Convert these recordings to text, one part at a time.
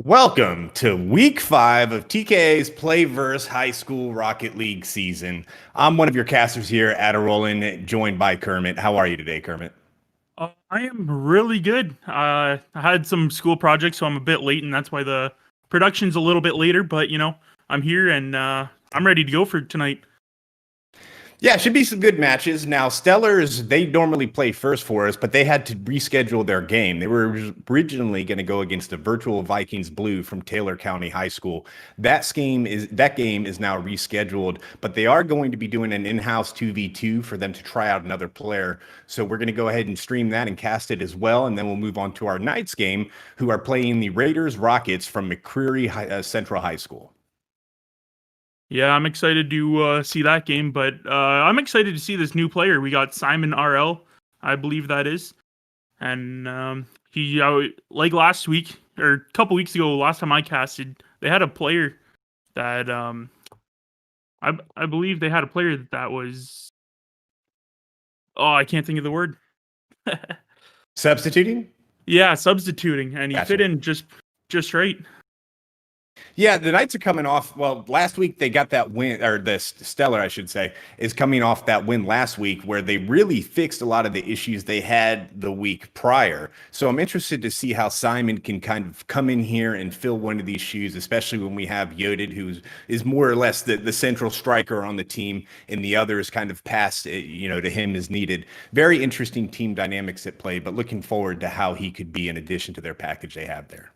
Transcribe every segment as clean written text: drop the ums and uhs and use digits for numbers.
Welcome to week 5 of TKA's PlayVS High School Rocket League season. I'm one of your casters here, Adirolin, joined by Kermit. How are you today, Kermit? I am really good. I had some school projects, so I'm a bit late, and that's why the production's a little bit later. But, I'm here, and I'm ready to go for tonight. Yeah, it should be some good matches. Now, Stellars, they normally play first for us, but they had to reschedule their game. They were originally going to go against the virtual Vikings Blue from Taylor County High School. That game is now rescheduled, but they are going to be doing an in-house 2v2 for them to try out another player. So we're going to go ahead and stream that and cast it as well, and then we'll move on to our Knights game, who are playing the Raiders Rockets from McCreary Central High School. Yeah, I'm excited to see that game, but I'm excited to see this new player. We got Simon RL, I believe that is. And he, like last week, or a couple weeks ago, last time I casted, they had a player that, I believe they had a player that was, I can't think of the word. Substituting? Yeah, substituting, and he Gotcha. fit in just right. Yeah, the Knights are coming off. Well, last week they got that win, or the Stellar, I should say, is coming off that win last week where they really fixed a lot of the issues they had the week prior. So I'm interested to see how Simon can kind of come in here and fill one of these shoes, especially when we have Yodid, who is more or less the central striker on the team, and the others kind of pass, to him as needed. Very interesting team dynamics at play, but looking forward to how he could be in addition to their package they have there.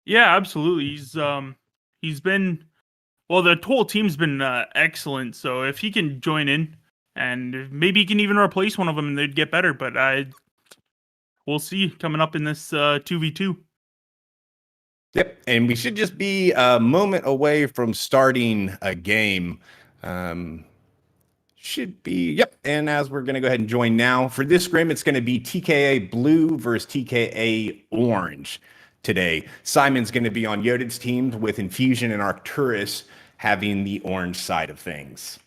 Yeah, absolutely. He's been well. The whole team's been excellent. So if he can join in, and maybe he can even replace one of them, and they'd get better. But we'll see coming up in this 2v2. Yep, and we should just be a moment away from starting a game. Should be, yep. And as we're going to go ahead and join now for this scrim, it's going to be TKA Blue versus TKA Orange today. Simon's going to be on Yodid's team with Infusion and Arcturus having the orange side of things.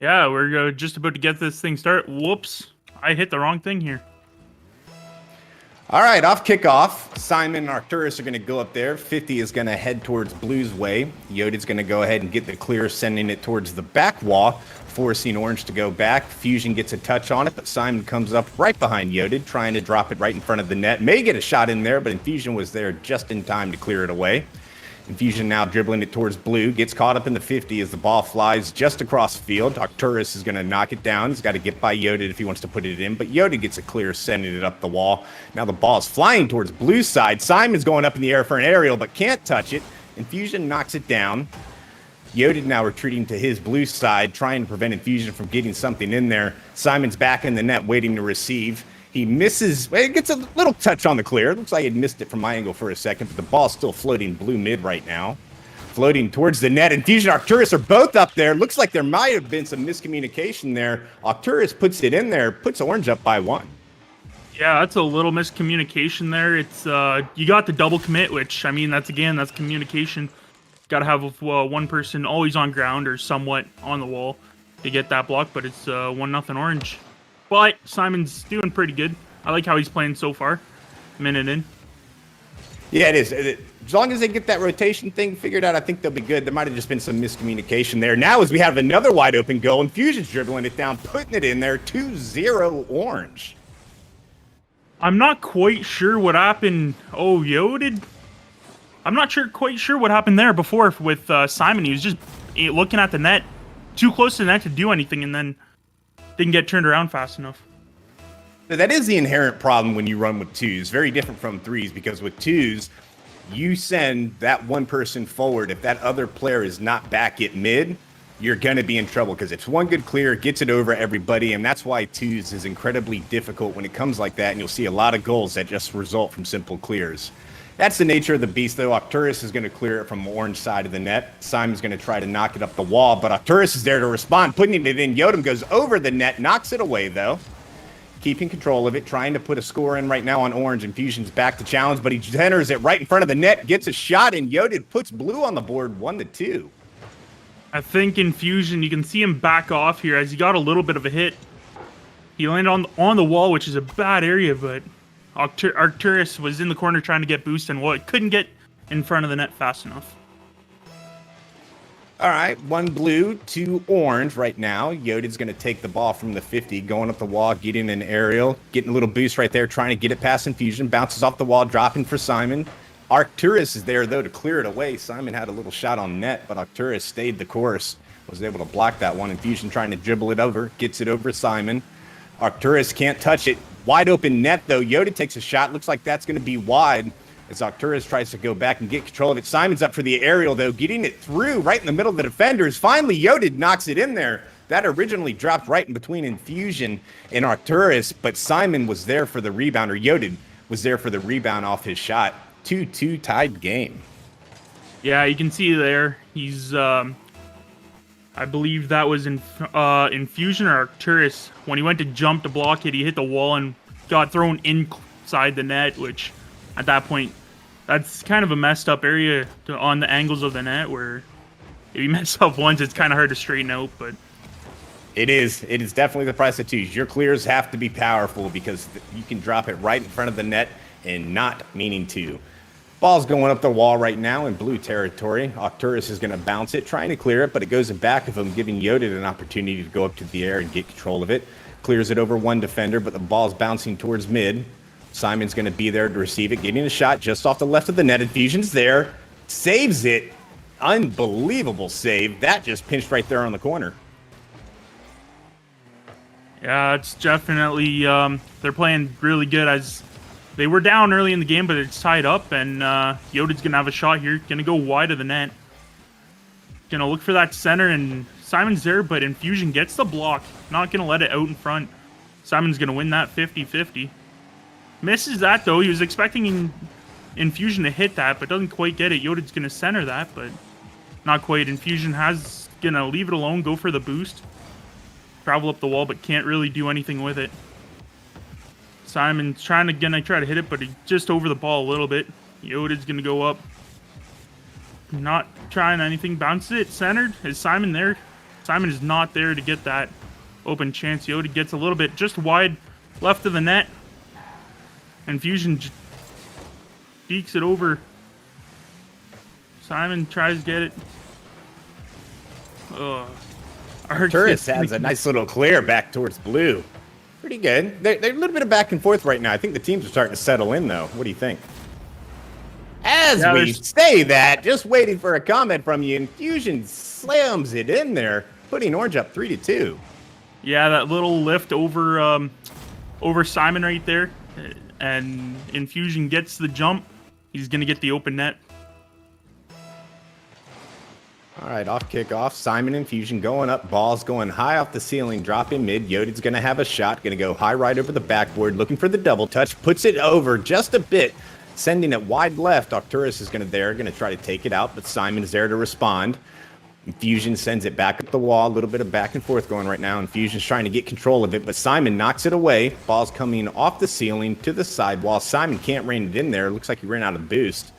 Yeah, we're just about to get this thing started. Whoops, I hit the wrong thing here. All right, off kickoff, Simon and Arcturus are going to go up there. 50 is going to head towards Blue's way. Yodid's going to go ahead and get the clear, sending it towards the back wall, forcing Orange to go back. Fusion gets a touch on it, but Simon comes up right behind Yodid, trying to drop it right in front of the net. May get a shot in there, but Infusion was there just in time to clear it away. Infusion now dribbling it towards Blue, gets caught up in the 50 as the ball flies just across the field. Arcturus is going to knock it down. He's got to get by Yodid if he wants to put it in, but Yodid gets a clear, sending it up the wall. Now the ball is flying towards Blue's side. Simon's going up in the air for an aerial, but can't touch it. Infusion knocks it down. Yodid now retreating to his Blue side, trying to prevent Infusion from getting something in there. Simon's back in the net waiting to receive. He misses, it gets a little touch on the clear. Looks like he missed it from my angle for a second, but the ball's still floating Blue mid right now. Floating towards the net. Infusion and Arcturus are both up there. Looks like there might have been some miscommunication there. Arcturus puts it in there, puts Orange up by 1. Yeah, that's a little miscommunication there. It's you got the double commit, which, I mean, that's communication. Got to have one person always on ground or somewhat on the wall to get that block, but it's 1-0 Orange. But Simon's doing pretty good. I like how he's playing so far. Minute in. Yeah, it is. As long as they get that rotation thing figured out, I think they'll be good. There might have just been some miscommunication there. Now as we have another wide open goal, Infusion's dribbling it down, putting it in there, 2-0 Orange. I'm not quite sure what happened. Oh, Yodid? I'm not quite sure what happened there before with Simon. He was just looking at the net, too close to the net to do anything, and then didn't get turned around fast enough. That is the inherent problem when you run with twos. Very different from threes, because with twos, you send that one person forward. If that other player is not back at mid, you're going to be in trouble, because it's one good clear, gets it over everybody, and that's why twos is incredibly difficult when it comes like that, and you'll see a lot of goals that just result from simple clears. That's the nature of the beast, though. Arcturus is going to clear it from the orange side of the net. Simon's going to try to knock it up the wall, but Arcturus is there to respond, putting it in. Yodam goes over the net, knocks it away, though. Keeping control of it, trying to put a score in right now on Orange. Infusion's back to challenge, but he enters it right in front of the net, gets a shot, and Yodid puts Blue on the board 1-2. I think Infusion, you can see him back off here as he got a little bit of a hit. He landed on the wall, which is a bad area, but Arcturus was in the corner trying to get boost and couldn't get in front of the net fast enough. All right, 1 Blue, 2 Orange right now. Yodid's going to take the ball from the 50, going up the wall, getting an aerial, getting a little boost right there, trying to get it past Infusion, bounces off the wall, dropping for Simon. Arcturus is there, though, to clear it away. Simon had a little shot on net, but Arcturus stayed the course, was able to block that one. Infusion trying to dribble it over, gets it over Simon. Arcturus can't touch it. Wide open net, though. Yodid takes a shot. Looks like that's going to be wide as Arcturus tries to go back and get control of it. Simon's up for the aerial, though, getting it through right in the middle of the defenders. Finally, Yodid knocks it in there. That originally dropped right in between Infusion and Arcturus, but Simon was there for the rebound, or Yodid was there for the rebound off his shot. 2-2 tied game. Yeah, you can see there. He's, I believe that was Infusion or Arcturus. When he went to jump to block it, he hit the wall and got thrown inside the net, which at that point, that's kind of a messed up area on the angles of the net, where if you mess up once, it's kind of hard to straighten out, but It is definitely the price of twos. Your clears have to be powerful, because you can drop it right in front of the net and not meaning to. Ball's going up the wall right now in blue territory. Arcturus is going to bounce it, trying to clear it, but it goes in back of him, giving Yodit an opportunity to go up to the air and get control of it. Clears it over one defender, but the ball's bouncing towards mid. Simon's going to be there to receive it, getting a shot just off the left of the net. Infusion's there, saves it. Unbelievable save. That just pinched right there on the corner. Yeah, it's definitely they're playing really good. As they were down early in the game, but it's tied up, and Yodit's gonna have a shot here. Gonna go wide of the net. Gonna look for that center, and Simon's there, but Infusion gets the block. Not gonna let it out in front. Simon's gonna win that 50-50. Misses that though. He was expecting Infusion to hit that, but doesn't quite get it. Yodit's gonna center that, but not quite. Infusion has gonna leave it alone, go for the boost. Travel up the wall, but can't really do anything with it. Simon's trying to hit it, but he just over the ball a little bit. Yodit's gonna go up. Not trying anything. Bounces it. Centered. Is Simon there? Simon is not there to get that open chance. Yodit gets a little bit just wide left of the net. Infusion dekes it over. Simon tries to get it. Arcturus has a nice little clear back towards blue. Pretty good. They're a little bit of back and forth right now. I think the teams are starting to settle in, though. What do you think? As we say that, just waiting for a comment from you, Infusion slams it in there, putting Orange up 3-2. Yeah, that little lift over over Simon right there, and Infusion gets the jump. He's going to get the open net. All right, off kickoff. Simon Infusion going up. Ball's going high off the ceiling, dropping mid. Yodit's going to have a shot. Going to go high right over the backboard, looking for the double touch. Puts it over just a bit, sending it wide left. Arcturus is going to try to take it out, but Simon is there to respond. Infusion sends it back up the wall. A little bit of back and forth going right now. Infusion's trying to get control of it, but Simon knocks it away. Ball's coming off the ceiling to the sidewall. Simon can't rein it in there. Looks like he ran out of boost.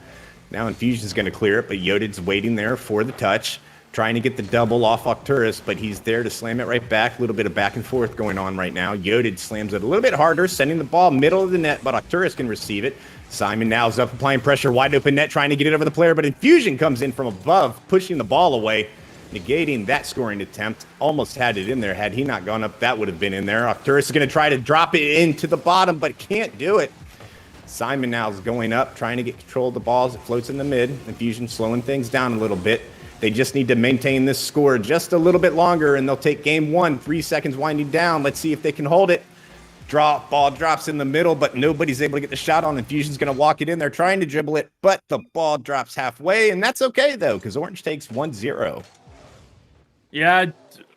Now Infusion's going to clear it, but Yodit's waiting there for the touch, trying to get the double off Arcturus, but he's there to slam it right back. A little bit of back and forth going on right now. Yodit slams it a little bit harder, sending the ball middle of the net, but Arcturus can receive it. Simon now is up, applying pressure, wide open net, trying to get it over the player, but Infusion comes in from above, pushing the ball away, negating that scoring attempt. Almost had it in there. Had he not gone up, that would have been in there. Arcturus is going to try to drop it into the bottom, but can't do it. Simon now is going up, trying to get control of the balls. It floats in the mid. Infusion slowing things down a little bit. They just need to maintain this score just a little bit longer, and they'll take game one. 3 seconds winding down. Let's see if they can hold it. Ball drops in the middle, but nobody's able to get the shot on. Infusion's going to walk it in. They're trying to dribble it, but the ball drops halfway, and that's okay, though, because Orange takes 1-0. Yeah,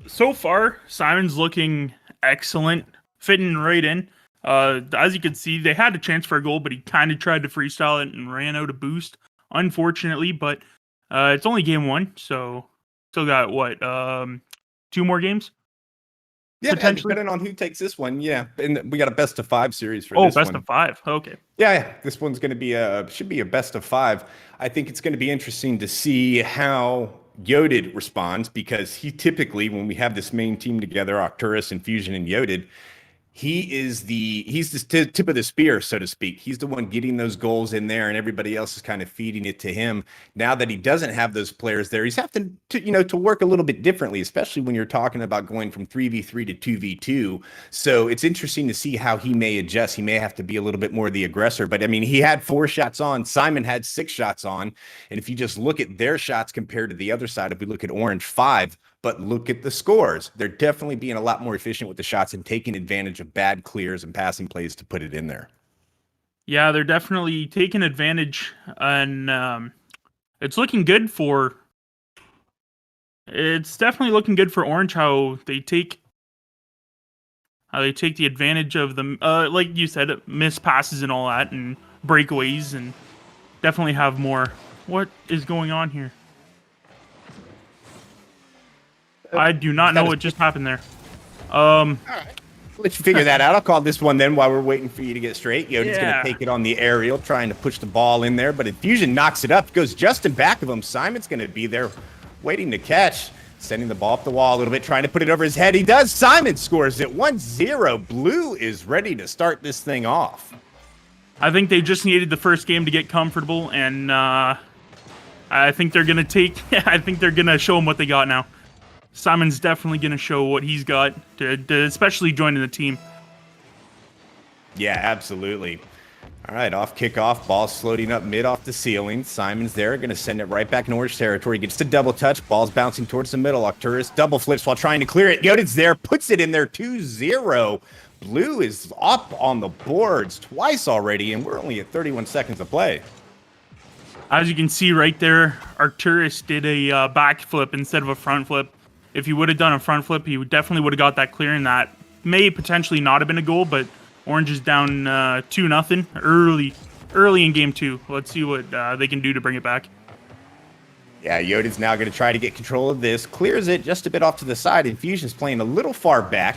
so far, Simon's looking excellent, fitting right in. As you can see, they had a chance for a goal, but he kind of tried to freestyle it and ran out of boost, unfortunately. But it's only game one, so still got, what, 2 more games? Yeah, depending on who takes this one, yeah. And we got a best-of-5 series for this one. Oh, best-of-5, okay. Yeah, this one's going to be should be a best-of-5. I think it's going to be interesting to see how Yodit responds, because he typically, when we have this main team together, Arcturus, Infusion, and Yodit, he's the tip of the spear, so to speak. He's the one getting those goals in there, and everybody else is kind of feeding it to him. Now that he doesn't have those players there, he's having to work a little bit differently, especially when you're talking about going from 3v3 to 2v2. So it's interesting to see how he may adjust. He may have to be a little bit more the aggressor, but I mean, he had 4 shots on. Simon had 6 shots on, and if you just look at their shots compared to the other side, if we look at Orange, 5. But look at the scores. They're definitely being a lot more efficient with the shots and taking advantage of bad clears and passing plays to put it in there. Yeah, they're definitely taking advantage, and it's looking good for. It's definitely looking good for Orange how they take the advantage of them, like you said, missed passes and all that, and breakaways, and definitely have more. What is going on here? I do not know what just happened there. All right. Let you figure that out. I'll call this one then while we're waiting for you to get straight. Yodit's going to take it on the aerial, trying to push the ball in there, but Infusion knocks it up. Goes just in back of him. Simon's going to be there waiting to catch. Sending the ball up the wall a little bit, trying to put it over his head. He does. Simon scores it 1-0. Blue is ready to start this thing off. I think they just needed the first game to get comfortable, and I think they're gonna I think they're gonna show them what they got now. Simon's definitely gonna show what he's got, to especially joining the team. Yeah, absolutely. All right, off kickoff, ball's floating up mid off the ceiling. Simon's there, going to send it right back in orange territory. Gets the double touch, ball's bouncing towards the middle. Arcturus double flips while trying to clear it. Yodid's there, puts it in there, 2-0. Blue is up on the boards twice already, and we're only at 31 seconds of play. As you can see right there, Arcturus did a back flip instead of a front flip. If he would have done a front flip, he definitely would have got that clear, and that may potentially not have been a goal, but Orange is down 2-0 early in game 2. Let's see what they can do to bring it back. Yeah, Yodid's now going to try to get control of this. Clears it just a bit off to the side. Infusion's playing a little far back,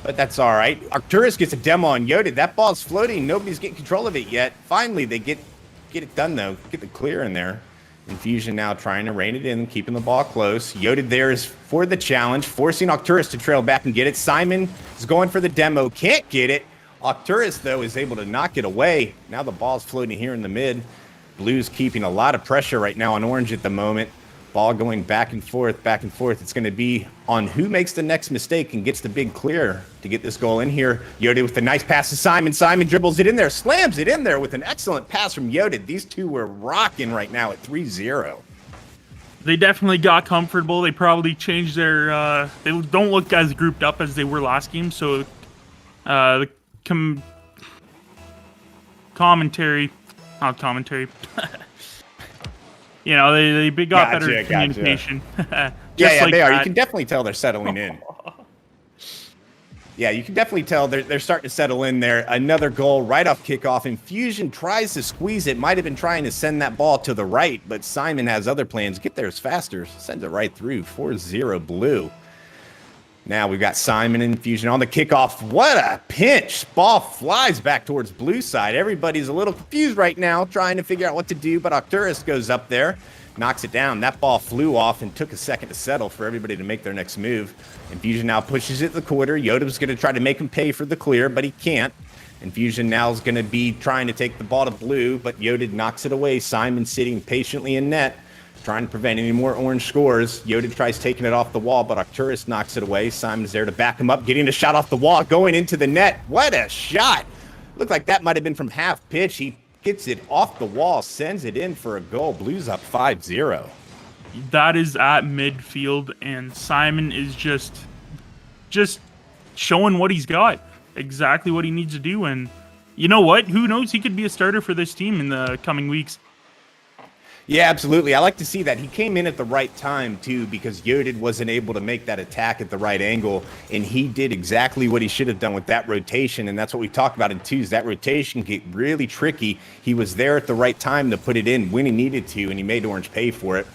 but that's all right. Arcturus gets a demo on Yodid. That ball's floating. Nobody's getting control of it yet. Finally, they get it done, though. Get the clear in there. Infusion now trying to rein it in, keeping the ball close. Yodid there is for the challenge, forcing Arcturus to trail back and get it. Simon is going for the demo. Can't get it. Arcturus, though, is able to knock it away. Now the ball's floating here in the mid. Blue's keeping a lot of pressure right now on Orange at the moment. Ball going back and forth, back and forth. It's going to be on who makes the next mistake and gets the big clear to get this goal in here. Yodid with a nice pass to Simon. Simon dribbles it in there, slams it in there with an excellent pass from Yodid. These two were rocking right now at 3-0. They definitely got comfortable. They probably changed their... they don't look as grouped up as they were last game, so the commentary... Not commentary. You know, they got better communication. Yeah, like they are. That. You can definitely tell they're settling in. Yeah, you can definitely tell they're starting to settle in there. Another goal right off kickoff. Infusion tries to squeeze it. Might have been trying to send that ball to the right, but Simon has other plans. Get there faster. Sends it right through. 4-0 Blue. Now we've got Simon and Infusion on the kickoff. What a pinch. Ball flies back towards Blue side. Everybody's a little confused right now, trying to figure out what to do, but Arcturus goes up there, knocks it down. That ball flew off and took a second to settle for everybody to make their next move. Infusion now pushes it the quarter. Yodiv's going to try to make him pay for the clear, but he can't. Infusion now is going to be trying to take the ball to Blue, but Yodid knocks it away. Simon sitting patiently in net, trying to prevent any more Orange scores. Yodid tries taking it off the wall, but Arcturus knocks it away. Simon's there to back him up, getting a shot off the wall, going into the net. What a shot. Looked like that might have been from half pitch. He gets it off the wall, sends it in for a goal. Blues up 5-0. That is at midfield, and Simon is just showing what he's got, exactly what he needs to do. And you know what? Who knows? He could be a starter for this team in the coming weeks. Yeah, absolutely. I like to see that. He came in at the right time, too, because Yodid wasn't able to make that attack at the right angle, and he did exactly what he should have done with that rotation, and that's what we talked about in twos. That rotation get really tricky. He was there at the right time to put it in when he needed to, and he made Orange pay for it.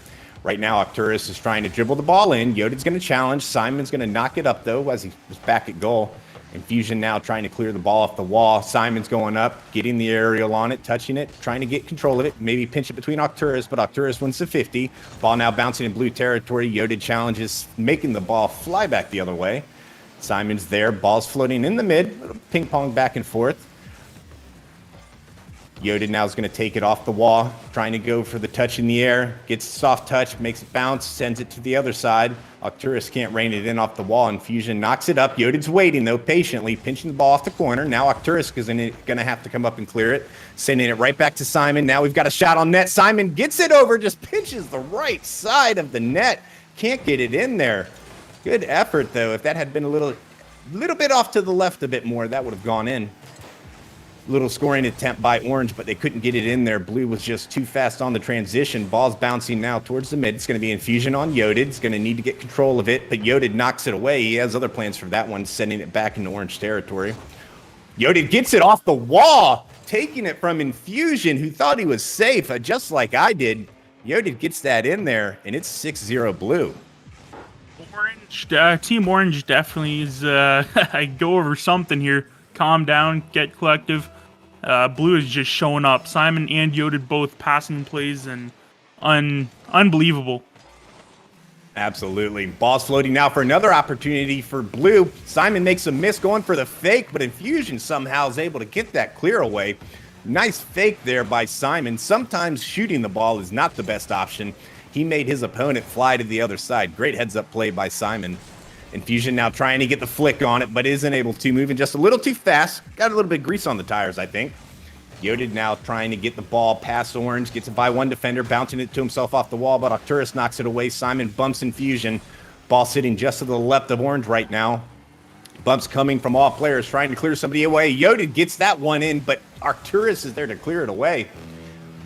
Right now, Arcturus is trying to dribble the ball in. Yodid's going to challenge. Simon's going to knock it up, though, as he was back at goal. Infusion now trying to clear the ball off the wall. Simon's going up, getting the aerial on it, touching it, trying to get control of it, maybe pinch it between Arcturus, but Arcturus wins the 50. Ball now bouncing in Blue territory. Yodid challenges, making the ball fly back the other way. Simon's there, ball's floating in the mid, little ping pong back and forth. Yodid now is going to take it off the wall, trying to go for the touch in the air. Gets a soft touch, makes it bounce, sends it to the other side. Arcturus can't rein it in off the wall. Infusion knocks it up. Yodid's waiting, though, patiently, pinching the ball off the corner. Now Arcturus is going to have to come up and clear it, sending it right back to Simon. Now we've got a shot on net. Simon gets it over, just pinches the right side of the net. Can't get it in there. Good effort, though. If that had been a little bit off to the left a bit more, that would have gone in. Little scoring attempt by Orange, but they couldn't get it in there. Blue was just too fast on the transition. Ball's bouncing now towards the mid. It's going to be Infusion on Yodid. It's going to need to get control of it, but Yodid knocks it away. He has other plans for that one, sending it back into Orange territory. Yodid gets it off the wall, taking it from Infusion, who thought he was safe, just like I did. Yodid gets that in there, and it's 6-0 Blue. Orange, Team Orange definitely is go over something here. Calm down, get collective. Blue is just showing up. Simon and Yodid both passing plays and unbelievable. Absolutely. Ball's floating now for another opportunity for Blue. Simon makes a miss going for the fake, but Infusion somehow is able to get that clear away. Nice fake there by Simon. Sometimes shooting the ball is not the best option. He made his opponent fly to the other side. Great heads-up play by Simon. Infusion now trying to get the flick on it, but isn't able to. Moving just a little too fast. Got a little bit of grease on the tires, I think. Yodid now trying to get the ball past Orange. Gets it by one defender, bouncing it to himself off the wall, but Arcturus knocks it away. Simon bumps Infusion. Ball sitting just to the left of Orange right now. Bumps coming from all players trying to clear somebody away. Yodid gets that one in, but Arcturus is there to clear it away.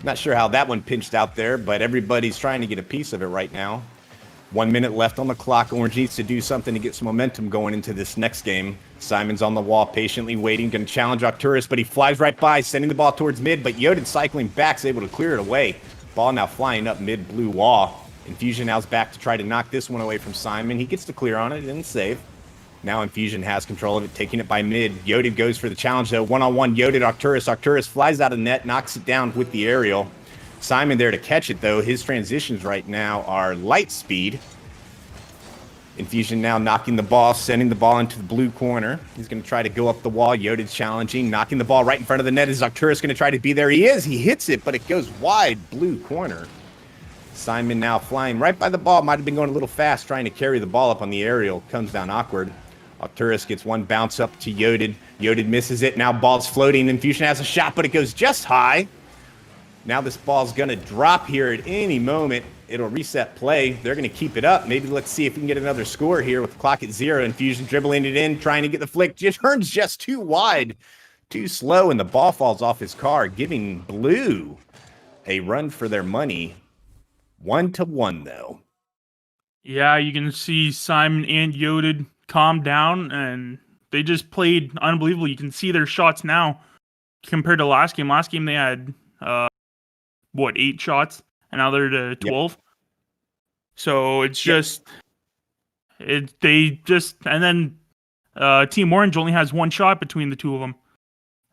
Not sure how that one pinched out there, but everybody's trying to get a piece of it right now. 1 minute left on the clock. Orange needs to do something to get some momentum going into this next game. Simon's on the wall, patiently waiting, going to challenge Arcturus, but he flies right by, sending the ball towards mid, but Yodid cycling back is able to clear it away. Ball now flying up mid blue wall. Infusion now's back to try to knock this one away from Simon. He gets the clear on it, didn't save. Now Infusion has control of it, taking it by mid. Yodid goes for the challenge, though. One-on-one, Yodid, Arcturus. Arcturus flies out of net, knocks it down with the aerial. Simon there to catch it, though. His transitions right now are light speed. Infusion now knocking the ball, sending the ball into the blue corner. He's going to try to go up the wall. Yodid challenging, knocking the ball right in front of the net. Is Arcturus going to try to be there? He is. He hits it, but it goes wide blue corner. Simon now flying right by the ball. Might have been going a little fast, trying to carry the ball up on the aerial. Comes down awkward. Arcturus gets one bounce up to Yodid. Yodid misses it. Now ball's floating. Infusion has a shot, but it goes just high. Now this ball's going to drop here at any moment. It'll reset play. They're going to keep it up. Maybe let's see if we can get another score here with the clock at 0. Infusion dribbling it in, trying to get the flick. Just turns just too wide, too slow, and the ball falls off his car, giving Blue a run for their money. 1-1, though. Yeah, you can see Simon and Yodid calm down, and they just played unbelievable. You can see their shots now compared to last game. Last game they had 8 shots, and now they're to 12. Yep. So it's just and then Team Orange only has 1 shot between the two of them.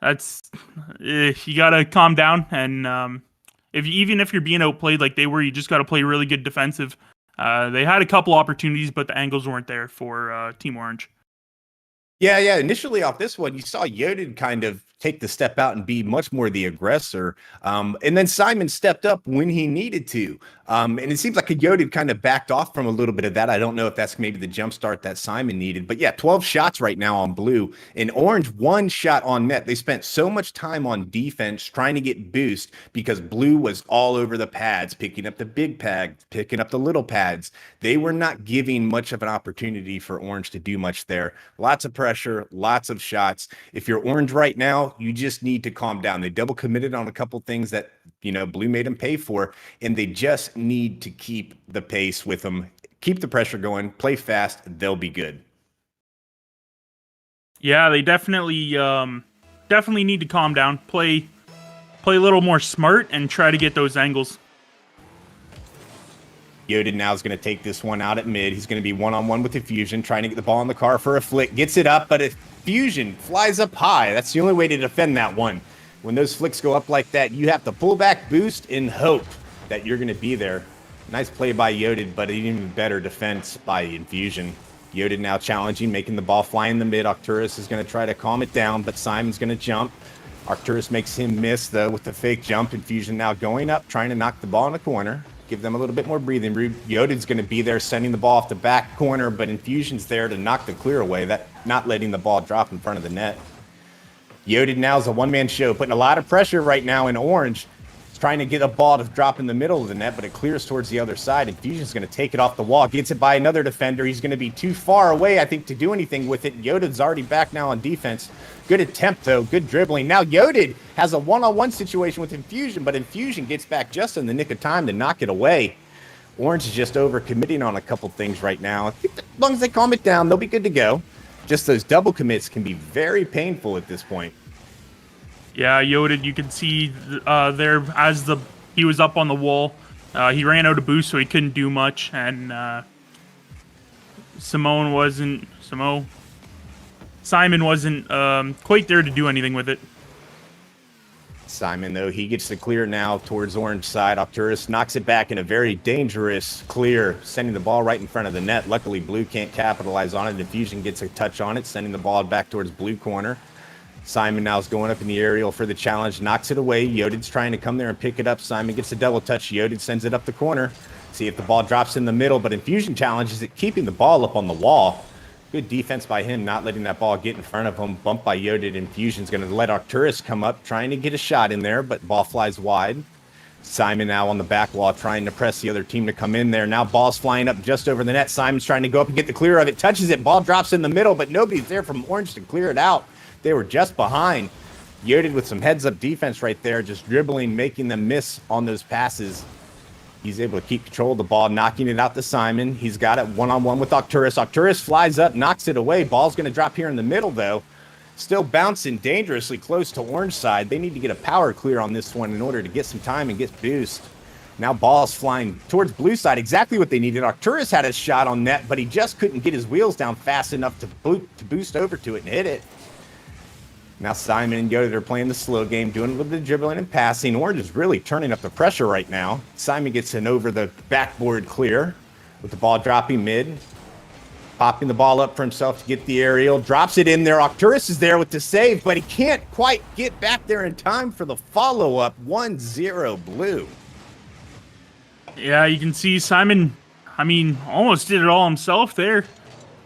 That's you gotta calm down, and even if you're being outplayed like they were, you just gotta play really good defensive. They had a couple opportunities, but the angles weren't there for Team Orange. Yeah. Initially off this one, you saw Yodid kind of take the step out and be much more the aggressor. And then Simon stepped up when he needed to. And it seems like Yodid kind of backed off from a little bit of that. I don't know if that's maybe the jump start that Simon needed. But yeah, 12 shots right now on Blue. And Orange, 1 shot on net. They spent so much time on defense trying to get boost because Blue was all over the pads, picking up the big pads, picking up the little pads. They were not giving much of an opportunity for Orange to do much there. Lots of pressure, lots of shots. If you're Orange right now, you just need to calm down. They double committed on a couple things that, Blue made them pay for, and they just need to keep the pace with them, keep the pressure going, play fast, they'll be good. Yeah, they definitely need to calm down, play a little more smart, and try to get those angles. Yodid now is going to take this one out at mid. He's going to be one-on-one with Infusion, trying to get the ball in the car for a flick. Gets it up, but Infusion flies up high. That's the only way to defend that one. When those flicks go up like that, you have to pull back, boost, and hope that you're going to be there. Nice play by Yodid, but an even better defense by Infusion. Yodid now challenging, making the ball fly in the mid. Arcturus is going to try to calm it down, but Simon's going to jump. Arcturus makes him miss, though, with the fake jump. Infusion now going up, trying to knock the ball in the corner. Give them a little bit more breathing room. Yodid's going to be there, sending the ball off the back corner, but Infusion's there to knock the clear away, that not letting the ball drop in front of the net. Yodid now is a one-man show, putting a lot of pressure right now in Orange. He's trying to get a ball to drop in the middle of the net, but it clears towards the other side. Infusion's going to take it off the wall, gets it by another defender. He's going to be too far away, I think, to do anything with it. Yodid's already back now on defense. Good attempt, though. Good dribbling. Now Yodid has a one-on-one situation with Infusion, but Infusion gets back just in the nick of time to knock it away. Orange is just over-committing on a couple things right now. I think as long as they calm it down, they'll be good to go. Just those double commits can be very painful at this point. Yeah, Yodid, you can see there as he was up on the wall. He ran out of boost, so he couldn't do much, and Simon wasn't quite there to do anything with it. Simon, though, he gets the clear now towards Orange side. Arcturus knocks it back in a very dangerous clear, sending the ball right in front of the net. Luckily, Blue can't capitalize on it. Infusion gets a touch on it, sending the ball back towards Blue corner. Simon now is going up in the aerial for the challenge, knocks it away. Yodid's trying to come there and pick it up. Simon gets a double touch. Yodid sends it up the corner. See if the ball drops in the middle, but Infusion challenges it, keeping the ball up on the wall. Good defense by him, not letting that ball get in front of him. Bumped by Yodid. Infusion's going to let Arcturus come up, trying to get a shot in there, but ball flies wide. Simon now on the back wall, trying to press the other team to come in there. Now ball's flying up just over the net. Simon's trying to go up and get the clear of it. Touches it. Ball drops in the middle, but nobody's there from Orange to clear it out. They were just behind. Yodid with some heads-up defense right there, just dribbling, making them miss on those passes. He's able to keep control of the ball, knocking it out to Simon. He's got it one-on-one with Arcturus. Arcturus flies up, knocks it away. Ball's going to drop here in the middle, though. Still bouncing dangerously close to Orange side. They need to get a power clear on this one in order to get some time and get boost. Now ball's flying towards blue side, exactly what they needed. Arcturus had a shot on net, but he just couldn't get his wheels down fast enough to boost over to it and hit it. Now Simon and Yodid are playing the slow game, doing a little bit of dribbling and passing. Orange is really turning up the pressure right now. Simon gets an over the backboard clear with the ball dropping mid. Popping the ball up for himself to get the aerial. Drops it in there. Arcturus is there with the save, but he can't quite get back there in time for the follow-up. 1-0 blue. Yeah, you can see Simon, almost did it all himself there.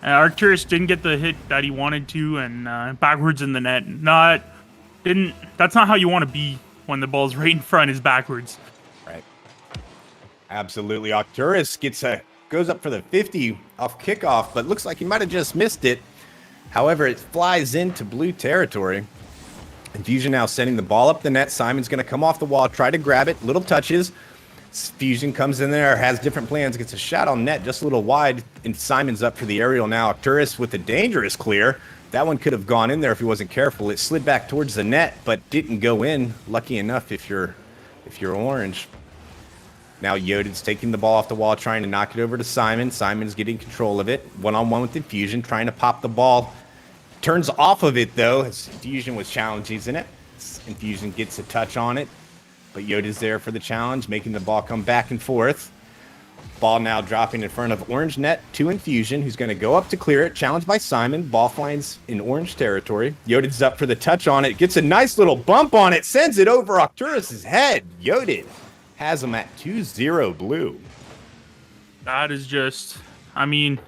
Arcturus didn't get the hit that he wanted to, and backwards in the net. That's not how you want to be when the ball's right in front is backwards. Right. Absolutely. Arcturus goes up for the 50 off kickoff, but looks like he might have just missed it. However, it flies into blue territory. Infusion now sending the ball up the net. Simon's going to come off the wall, try to grab it. Little touches. Fusion comes in there, has different plans, gets a shot on net just a little wide, and Simon's up for the aerial now. Arcturus with a dangerous clear. That one could have gone in there if he wasn't careful. It slid back towards the net, but didn't go in. Lucky enough if you're Orange. Now Yodid's taking the ball off the wall, trying to knock it over to Simon. Simon's getting control of it. One-on-one with Infusion, trying to pop the ball. Turns off of it, though, as Infusion was challenging it. Infusion gets a touch on it. But Yodid's there for the challenge, making the ball come back and forth. Ball now dropping in front of Orange net to Infusion, who's going to go up to clear it. Challenged by Simon. Ball finds in Orange territory. Yodid's up for the touch on it. Gets a nice little bump on it. Sends it over Arcturus' head. Yodid has him at 2-0 blue. That is just, you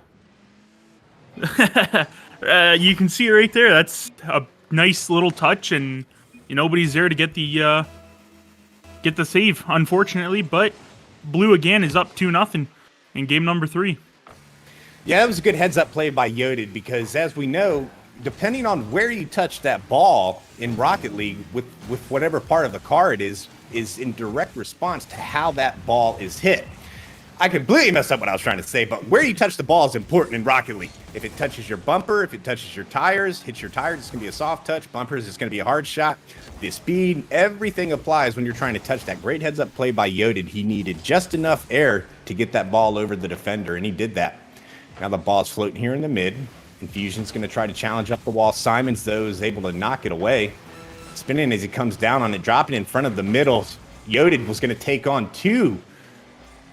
can see it right there. That's a nice little touch, and nobody's there to get the save, unfortunately. But blue again is up 2-0 in game number 3. Yeah, that was a good heads-up play by Yodid, because as we know, depending on where you touch that ball in Rocket League with whatever part of the car it is in direct response to how that ball is hit. I completely messed up what I was trying to say, but where you touch the ball is important in Rocket League. If it touches your bumper, if it touches your tires, hits your tires, it's going to be a soft touch. Bumpers, it's going to be a hard shot. The speed, everything applies when you're trying to touch that. Great heads-up play by Yodid. He needed just enough air to get that ball over the defender, and he did that. Now the ball's floating here in the mid. Infusion's going to try to challenge up the wall. Simons, though, is able to knock it away. Spinning as he comes down on it, dropping in front of the middle. Yodid was going to take on 2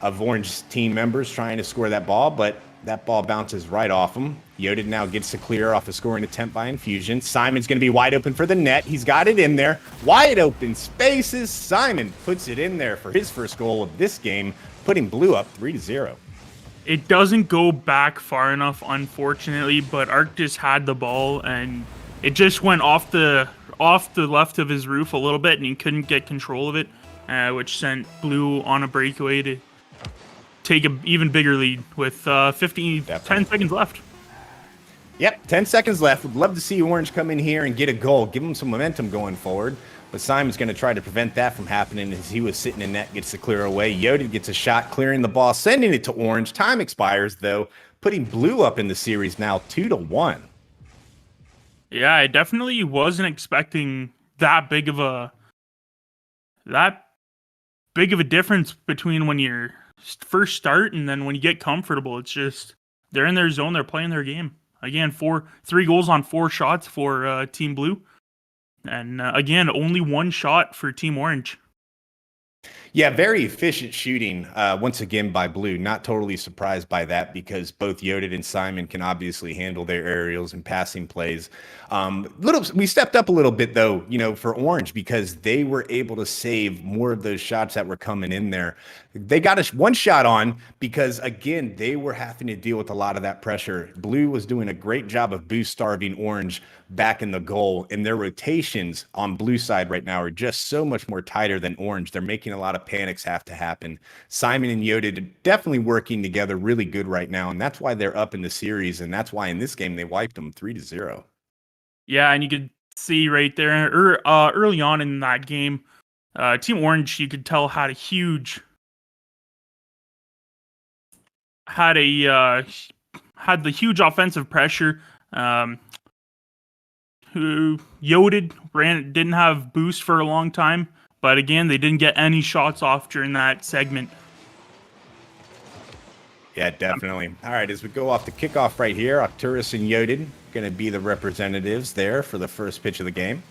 of Orange's team members trying to score that ball, but that ball bounces right off him. Yodid now gets to clear off a scoring attempt by Infusion. Simon's going to be wide open for the net. He's got it in there. Wide open spaces. Simon puts it in there for his first goal of this game, putting blue up 3-0. It doesn't go back far enough, unfortunately, but Arc just had the ball, and it just went off the left of his roof a little bit, and he couldn't get control of it, which sent blue on a breakaway to take an even bigger lead with 10 seconds left. Yep, 10 seconds left. Would love to see Orange come in here and get a goal, give him some momentum going forward. But Simon's going to try to prevent that from happening as he was sitting in net, gets to clear away. Yodid gets a shot, clearing the ball, sending it to Orange. Time expires, though, putting blue up in the series now 2-1. Yeah, I definitely wasn't expecting that big of a difference between when you're first start and then when you get comfortable. It's just they're in their zone, they're playing their game. Again, 3 goals on 4 shots for Team Blue. And again, only 1 shot for Team Orange. Yeah, very efficient shooting once again by Blue. Not totally surprised by that because both Yodit and Simon can obviously handle their aerials and passing plays. We stepped up a little bit though, for Orange because they were able to save more of those shots that were coming in there. They got us one shot on because again, they were having to deal with a lot of that pressure. Blue was doing a great job of boost starving Orange back in the goal, and their rotations on Blue side right now are just so much more tighter than Orange. They're making a lot of panics have to happen. Simon and Yoda are definitely working together really good right now, and that's why they're up in the series, and that's why in this game they wiped them 3-0. Yeah, and you could see right there early on in that game, Team Orange, you could tell had the huge offensive pressure. Who Yodid didn't have boost for a long time, but again, they didn't get any shots off during that segment. Yeah, definitely. All right, as we go off the kickoff right here, Arcturus and Yodid going to be the representatives there for the first pitch of the game.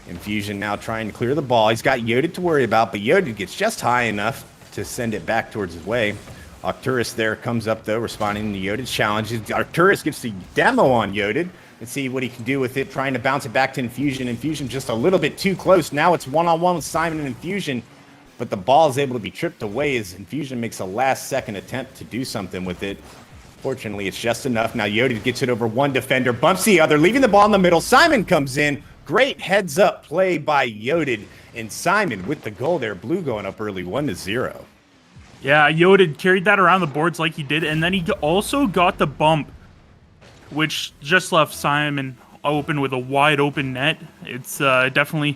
Infusion now trying to clear the ball. He's got Yodid to worry about, but Yodid gets just high enough to send it back towards his way. Arcturus there comes up, though, responding to Yodid's challenge. Arcturus gets the demo on Yodid. Let's see what he can do with it, trying to bounce it back to Infusion. Infusion just a little bit too close. Now it's one-on-one with Simon and Infusion, but the ball is able to be tripped away as Infusion makes a last-second attempt to do something with it. Fortunately, it's just enough. Now Yodid gets it over one defender, bumps the other, leaving the ball in the middle. Simon comes in. Great heads-up play by Yodid, and Simon with the goal there. Blue going up early, 1-0. Yeah, Yodid carried that around the boards like he did, and then he also got the bump, which just left Simon open with a wide open net. It's definitely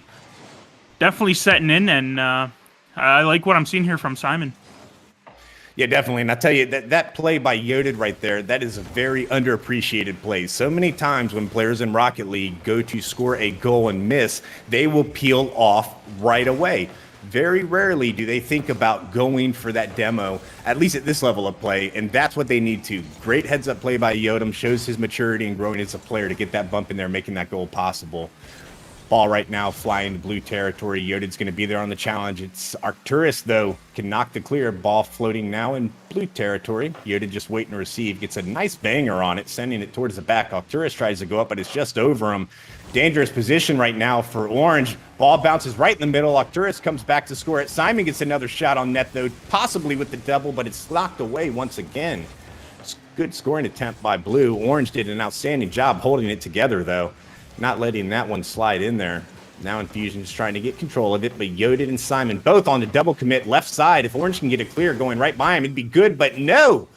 setting in, and I like what I'm seeing here from Simon. Yeah, definitely. And I'll tell you, that play by Yodid right there, that is a very underappreciated play. So many times when players in Rocket League go to score a goal and miss, they will peel off right away. Very rarely do they think about going for that demo, at least at this level of play, and that's what they need to. Great heads-up play by Yodam, shows his maturity and growing as a player to get that bump in there, making that goal possible. Ball right now flying to Blue territory. Yodid's going to be there on the challenge. It's Arcturus, though, can knock the clear. Ball floating now in Blue territory. Yodid just waiting to receive. Gets a nice banger on it, sending it towards the back. Arcturus tries to go up, but it's just over him. Dangerous position right now for Orange. Ball bounces right in the middle. Arcturus comes back to score it. Simon gets another shot on net, though, possibly with the double, but it's locked away once again. Good scoring attempt by Blue. Orange did an outstanding job holding it together, though. Not letting that one slide in there. Now Infusion's trying to get control of it, but Yodid and Simon both on the double commit left side. If Orange can get it clear going right by him, it'd be good, but no!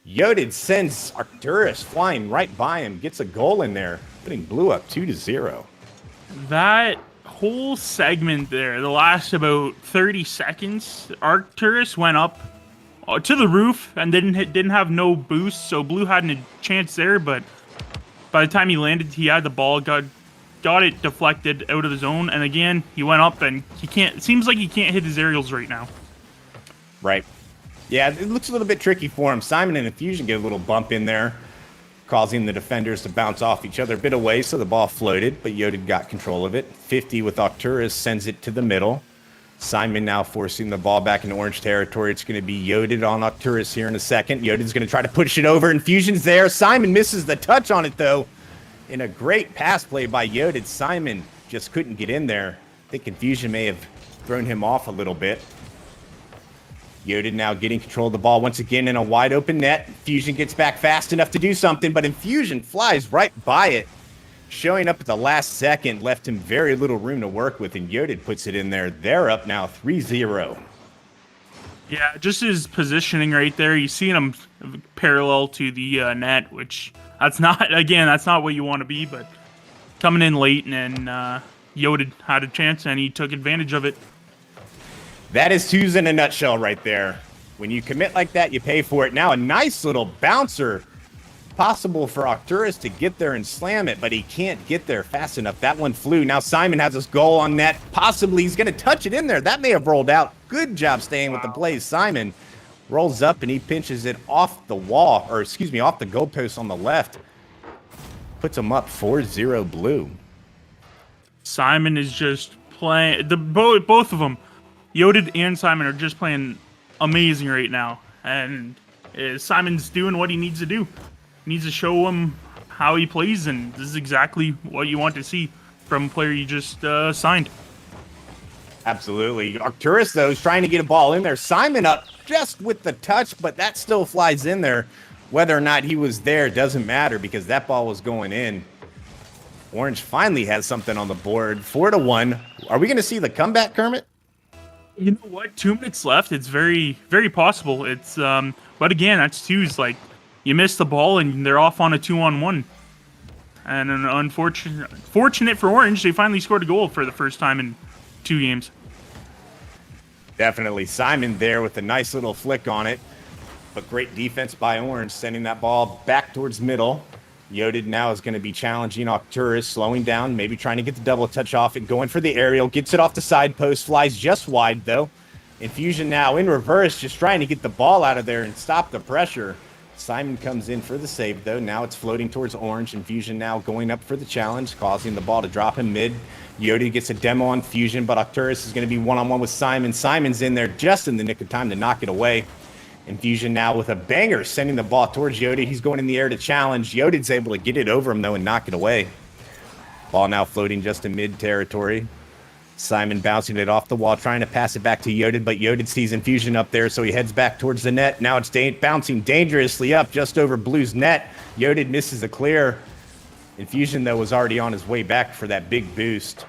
Yodid sends Arcturus flying right by him, gets a goal in there, putting Blue up 2-0. That whole segment there, the last about 30 seconds, Arcturus went up to the roof and didn't have no boost, so Blue had a chance there, but by the time he landed, he had the ball, got it deflected out of the zone, and again, he went up and seems like he can't hit his aerials right now. Right. Yeah, it looks a little bit tricky for him. Simon and Infusion get a little bump in there, causing the defenders to bounce off each other a bit away, so the ball floated, but Yodid got control of it. 50 with Arcturus sends it to the middle. Simon now forcing the ball back into Orange territory. It's going to be Yodid on Arcturus here in a second. Yodid's going to try to push it over. Infusion's there. Simon misses the touch on it, though. In a great pass play by Yodid, Simon just couldn't get in there. I think Infusion may have thrown him off a little bit. Yodid now getting control of the ball once again in a wide open net. Infusion gets back fast enough to do something, but Infusion flies right by it. Showing up at the last second left him very little room to work with, and Yodid puts it in there. They're up now 3-0. Yeah, just his positioning right there. You see him parallel to the net, which that's not what you want to be, but coming in late, and Yodid had a chance, and he took advantage of it. That is twos in a nutshell right there. When you commit like that, you pay for it. Now a nice little bouncer. Possible for Arcturus to get there and slam it, but he can't get there fast enough. That one flew. Now Simon has his goal on net. Possibly he's going to touch it in there. That may have rolled out. Good job staying with the plays. Simon rolls up and he pinches it off the wall, or excuse me, off the goalpost on the left. Puts him up 4-0 Blue. Simon is just playing both of them. Yodid and Simon are just playing amazing right now, and Simon's doing what he needs to do. He needs to show him how he plays, and this is exactly what you want to see from a player you just signed. Absolutely. Arcturus, though, is trying to get a ball in there. Simon up just with the touch, but that still flies in there. Whether or not he was there doesn't matter because that ball was going in. Orange finally has something on the board. 4-1. Are we going to see the comeback, Kermit? You know what? 2 minutes left. It's very, very possible. It's but again, that's twos. Like you miss the ball and they're off on a 2-on-1. And an fortunate for Orange, they finally scored a goal for the first time in 2 games. Definitely. Simon there with a nice little flick on it. But great defense by Orange, sending that ball back towards middle. Yodid now is going to be challenging Arcturus, slowing down, maybe trying to get the double touch off it, going for the aerial, gets it off the side post, flies just wide though. Infusion now in reverse, just trying to get the ball out of there and stop the pressure. Simon comes in for the save though. Now it's floating towards Orange. Infusion now going up for the challenge, causing the ball to drop in mid. Yodid gets a demo on Fusion, but Arcturus is going to be one-on-one with Simon. Simon's in there just in the nick of time to knock it away. Infusion now with a banger, sending the ball towards Yodid. He's going in the air to challenge. Yodid's able to get it over him, though, and knock it away. Ball now floating just in mid-territory. Simon bouncing it off the wall, trying to pass it back to Yodid, but Yodid sees Infusion up there, so he heads back towards the net. Now it's bouncing dangerously up just over Blue's net. Yodid misses the clear. Infusion, though, was already on his way back for that big boost.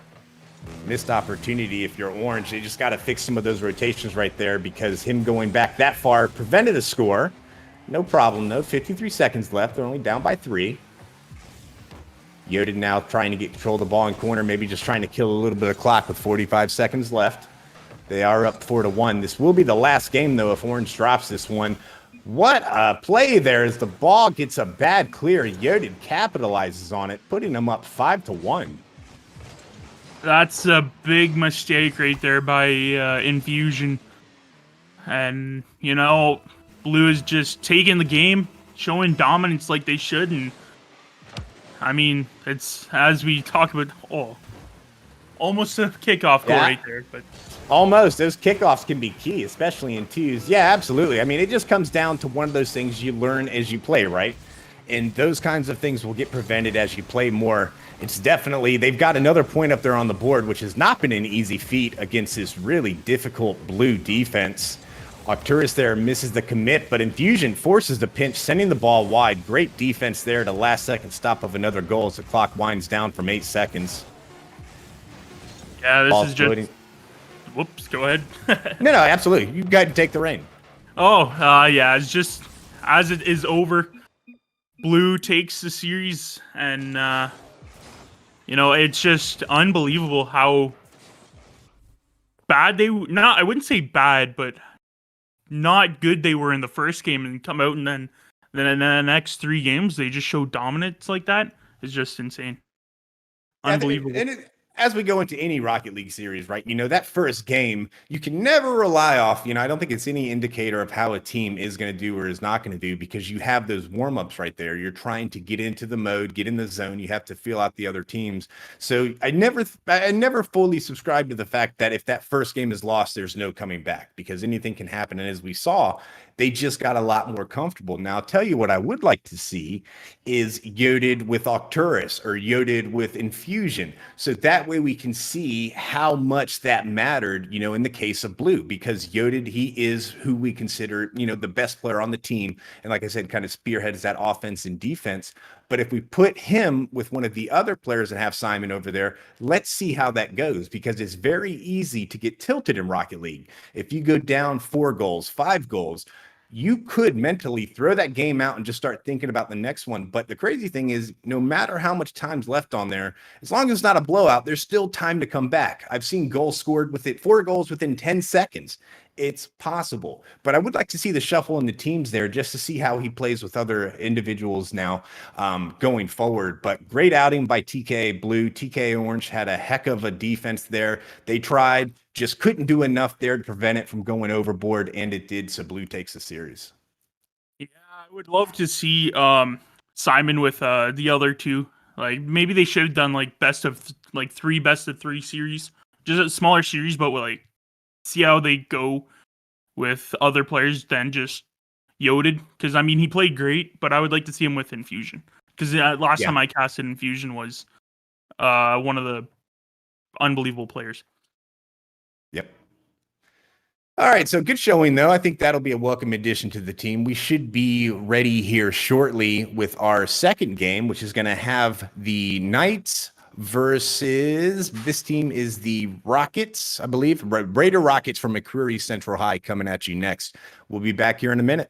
Missed opportunity if you're Orange. They just got to fix some of those rotations right there because him going back that far prevented a score. No problem, though. 53 seconds left. They're only down by 3. Yodid now trying to get control of the ball in corner, maybe just trying to kill a little bit of clock with 45 seconds left. They are up 4-1. This will be the last game, though, if Orange drops this one. What a play there as the ball gets a bad clear. Yodid capitalizes on it, putting them up 5-1. That's a big mistake right there by Infusion. And, you know, Blue is just taking the game, showing dominance like they should. And, I mean, it's, as we talk about, almost a kickoff goal right there. But almost. Those kickoffs can be key, especially in twos. Yeah, absolutely. I mean, it just comes down to one of those things you learn as you play, right? And those kinds of things will get prevented as you play more. It's definitely, they've got another point up there on the board, which has not been an easy feat against this really difficult Blue defense. Arcturus there misses the commit, but Infusion forces the pinch, sending the ball wide. Great defense there to last second stop of another goal as the clock winds down from 8 seconds. Yeah, this Ball's is just... floating. Whoops, go ahead. No, absolutely. You got to take the reign. Yeah, it's just, as it is over, Blue takes the series, and, you know, it's just unbelievable how bad they... I wouldn't say bad, but not good they were in the first game and come out and then in the next 3 games, they just show dominance like that. It's just insane. Unbelievable. As we go into any Rocket League series, right, you know, that first game, you can never rely off, you know, I don't think it's any indicator of how a team is going to do or is not going to do because you have those warm-ups right there. You're trying to get into the mode, get in the zone. You have to feel out the other teams. So I never fully subscribe to the fact that if that first game is lost, there's no coming back because anything can happen. And as we saw, they just got a lot more comfortable. Now, I'll tell you what I would like to see is Yodid with Arcturus or Yodid with Infusion. So that way we can see how much that mattered, you know, in the case of Blue, because Yodid, he is who we consider, you know, the best player on the team. And like I said, kind of spearheads that offense and defense. But if we put him with one of the other players and have Simon over there, let's see how that goes, because it's very easy to get tilted in Rocket League. If you go down 4 goals, 5 goals, you could mentally throw that game out and just start thinking about the next one. But the crazy thing is, no matter how much time's left on there, as long as it's not a blowout, there's still time to come back. I've seen goals scored with it, 4 goals within 10 seconds. It's possible. But I would like to see the shuffle in the teams there just to see how he plays with other individuals now going forward. But great outing by TKA Blue. TKA Orange had a heck of a defense there. They tried, just couldn't do enough there to prevent it from going overboard, and it did, so Blue takes the series. Yeah, I would love to see Simon with the other 2. Like, maybe they should have done, like, 3 best of 3 series. Just a smaller series, but with, like, see how they go with other players than just Yoded. Because I mean, he played great, but I would like to see him with Infusion. Because last Yeah. time I casted Infusion was one of the unbelievable players. Yep. All right, so good showing though. I think that'll be a welcome addition to the team. We should be ready here shortly with our second game, which is going to have the Knights versus this team is the Rockets, I believe. Raider Rockets from McCreary Central High coming at you next. We'll be back here in a minute.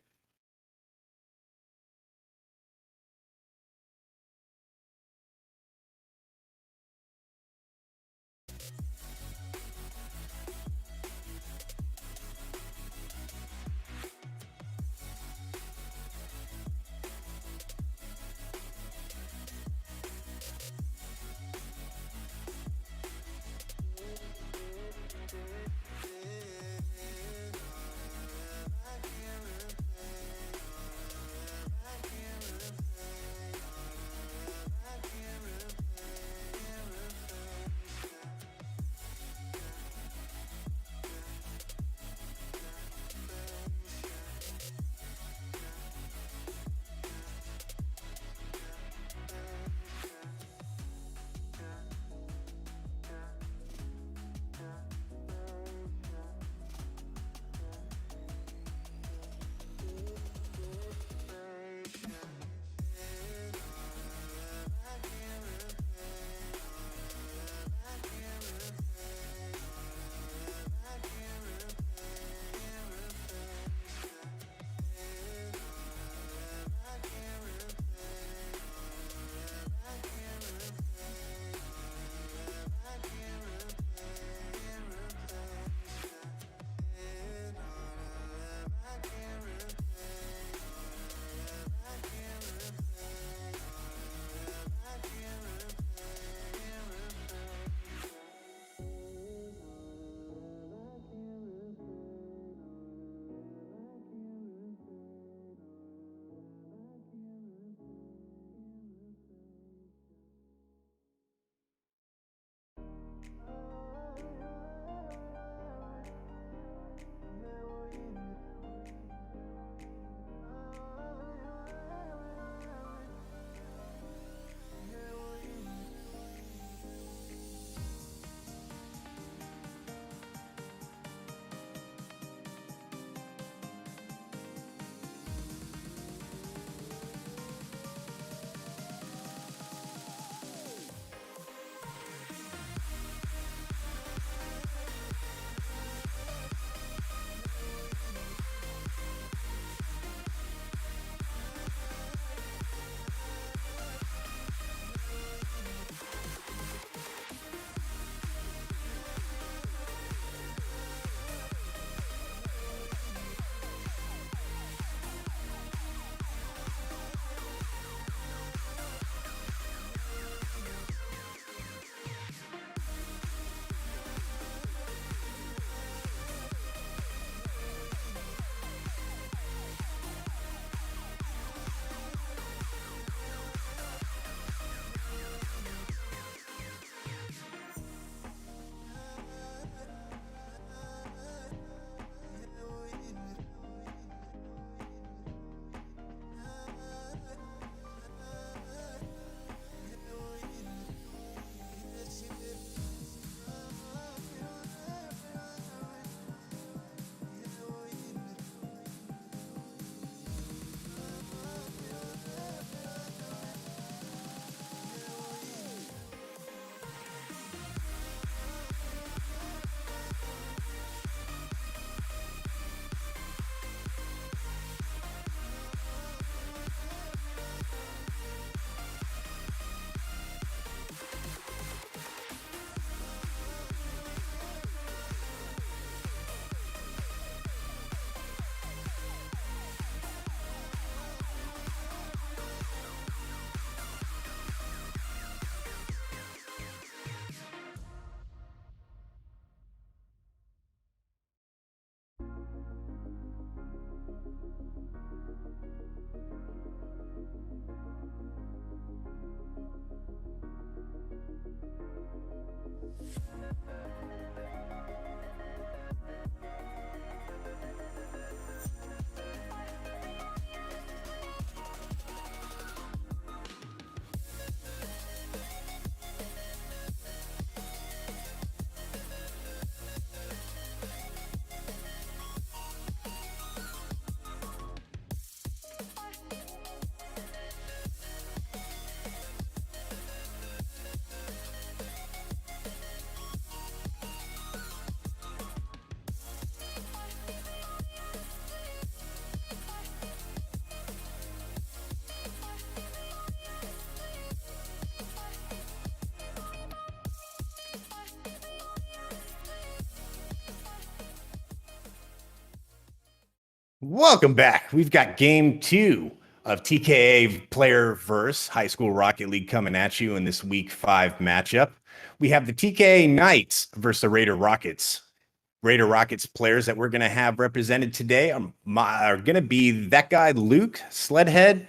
Welcome back. We've got game 2 of TKA Player Verse High School Rocket League coming at you in this week 5 matchup. We have the TKA Knights versus the Raider Rockets. Raider Rockets players that we're going to have represented today are going to be that guy, Luke, Sledhead,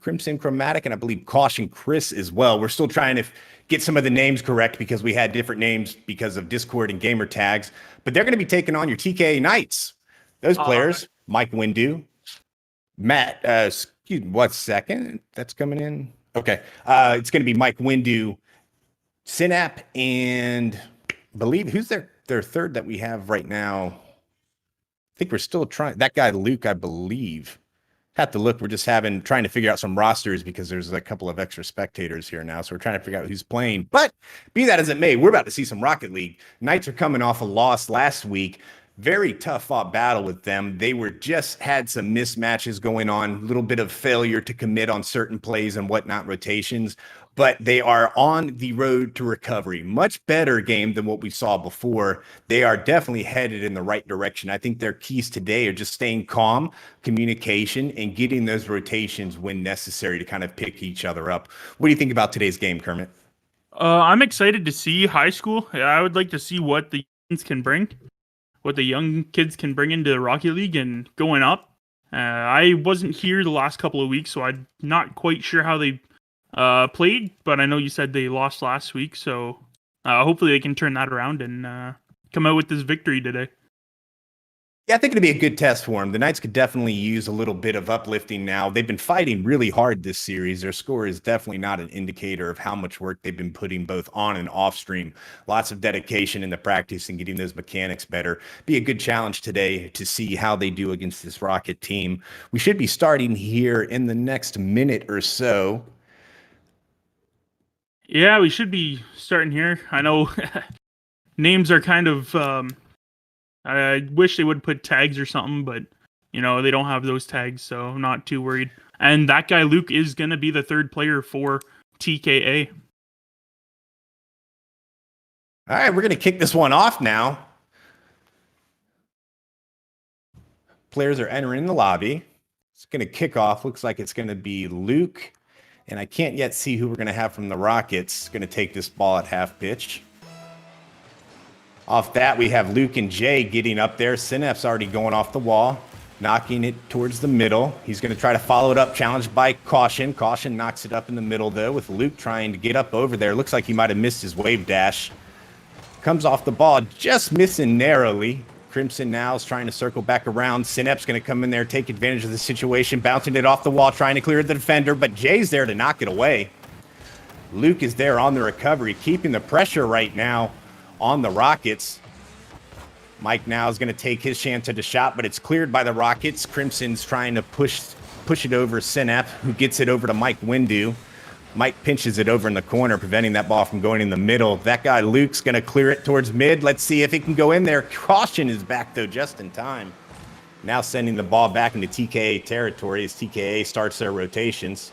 Crimson Chromatic, and I believe Caution Chris as well. We're still trying to get some of the names correct because we had different names because of Discord and gamer tags, but they're going to be taking on your TKA Knights. Those players, Mike Windu, Matt, excuse me, what second? That's coming in. Okay. It's going to be Mike Windu, Synap, and believe who's their third that we have right now. I think we're still trying that guy, Luke, I believe. Have to look. We're just trying to figure out some rosters because there's a couple of extra spectators here now. So we're trying to figure out who's playing. But be that as it may, we're about to see some Rocket League. Knights are coming off a loss last week. Very tough fought battle with them. They had some mismatches going on, a little bit of failure to commit on certain plays and whatnot, rotations, but they are on the road to recovery. Much better game than what we saw before. They are definitely headed in the right direction. I think their keys today are just staying calm, communication, and getting those rotations when necessary to kind of pick each other up. What do you think about today's game, Kermit? I'm excited to see high school. I would like to see what the young kids can bring into Rocket League and going up. I wasn't here the last couple of weeks, so I'm not quite sure how they played, but I know you said they lost last week, so hopefully they can turn that around and come out with this victory today. Yeah, I think it'd be a good test for them. The Knights could definitely use a little bit of uplifting now. They've been fighting really hard this series. Their score is definitely not an indicator of how much work they've been putting both on and off stream. Lots of dedication in the practice and getting those mechanics better. Be a good challenge today to see how they do against this Rocket team. We should be starting here in the next minute or so. Yeah, we should be starting here. I know names are kind of... I wish they would put tags or something, but, they don't have those tags, so I'm not too worried. And that guy, Luke, is going to be the third player for TKA. All right, we're going to kick this one off now. Players are entering the lobby. It's going to kick off. Looks like it's going to be Luke, and I can't yet see who we're going to have from the Rockets. Going to take this ball at half pitch. Off that, we have Luke and Jay getting up there. Synapse already going off the wall, knocking it towards the middle. He's going to try to follow it up, challenged by Caution. Caution knocks it up in the middle, though, with Luke trying to get up over there. Looks like he might have missed his wave dash. Comes off the ball, just missing narrowly. Crimson now is trying to circle back around. Synapse going to come in there, take advantage of the situation, bouncing it off the wall, trying to clear the defender, but Jay's there to knock it away. Luke is there on the recovery, keeping the pressure right now on the Rockets. Mike now is going to take his chance at a shot, but it's cleared by the Rockets. Crimson's trying to push it over Synap, who gets it over to Mike Windu. Mike pinches it over in the corner, preventing that ball from going in the middle. That guy, Luke's going to clear it towards mid. Let's see if he can go in there. Caution is back, though, just in time. Now sending the ball back into TKA territory as TKA starts their rotations.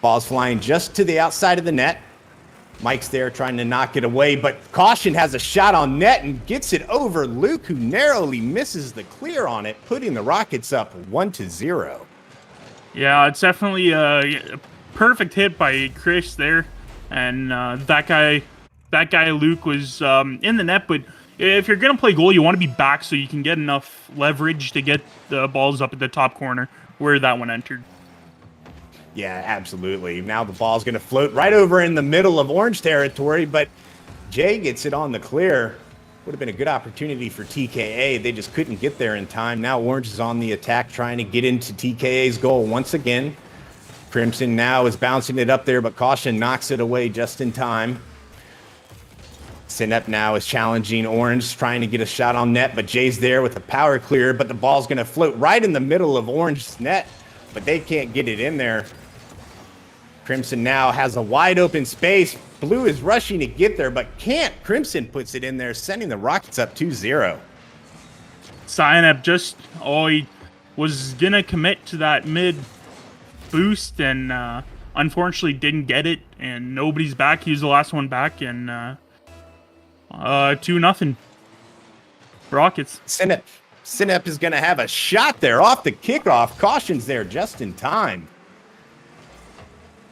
Ball's flying just to the outside of the net. Mike's there trying to knock it away, but Caution has a shot on net and gets it over Luke, who narrowly misses the clear on it, putting the Rockets up 1-0. Yeah, it's definitely a perfect hit by Chris there, and that guy Luke was in the net. But if you're gonna play goal, you want to be back so you can get enough leverage to get the balls up at the top corner where that one entered. Yeah, absolutely. Now the ball's going to float right over in the middle of orange territory, but Jay gets it on the clear. Would have been a good opportunity for TKA. They just couldn't get there in time. Now Orange is on the attack, trying to get into TKA's goal once again. Crimson now is bouncing it up there, but Caution knocks it away just in time. Sinep now is challenging Orange, trying to get a shot on net, but Jay's there with a power clear, but the ball's going to float right in the middle of Orange's net, but they can't get it in there. Crimson now has a wide open space. Blue is rushing to get there, but can't. Crimson puts it in there, sending the Rockets up 2-0. Sinep just, he was going to commit to that mid boost and unfortunately didn't get it, and nobody's back. He was the last one back, and 2-0 Rockets. Sinep is going to have a shot there off the kickoff. Caution's there just in time.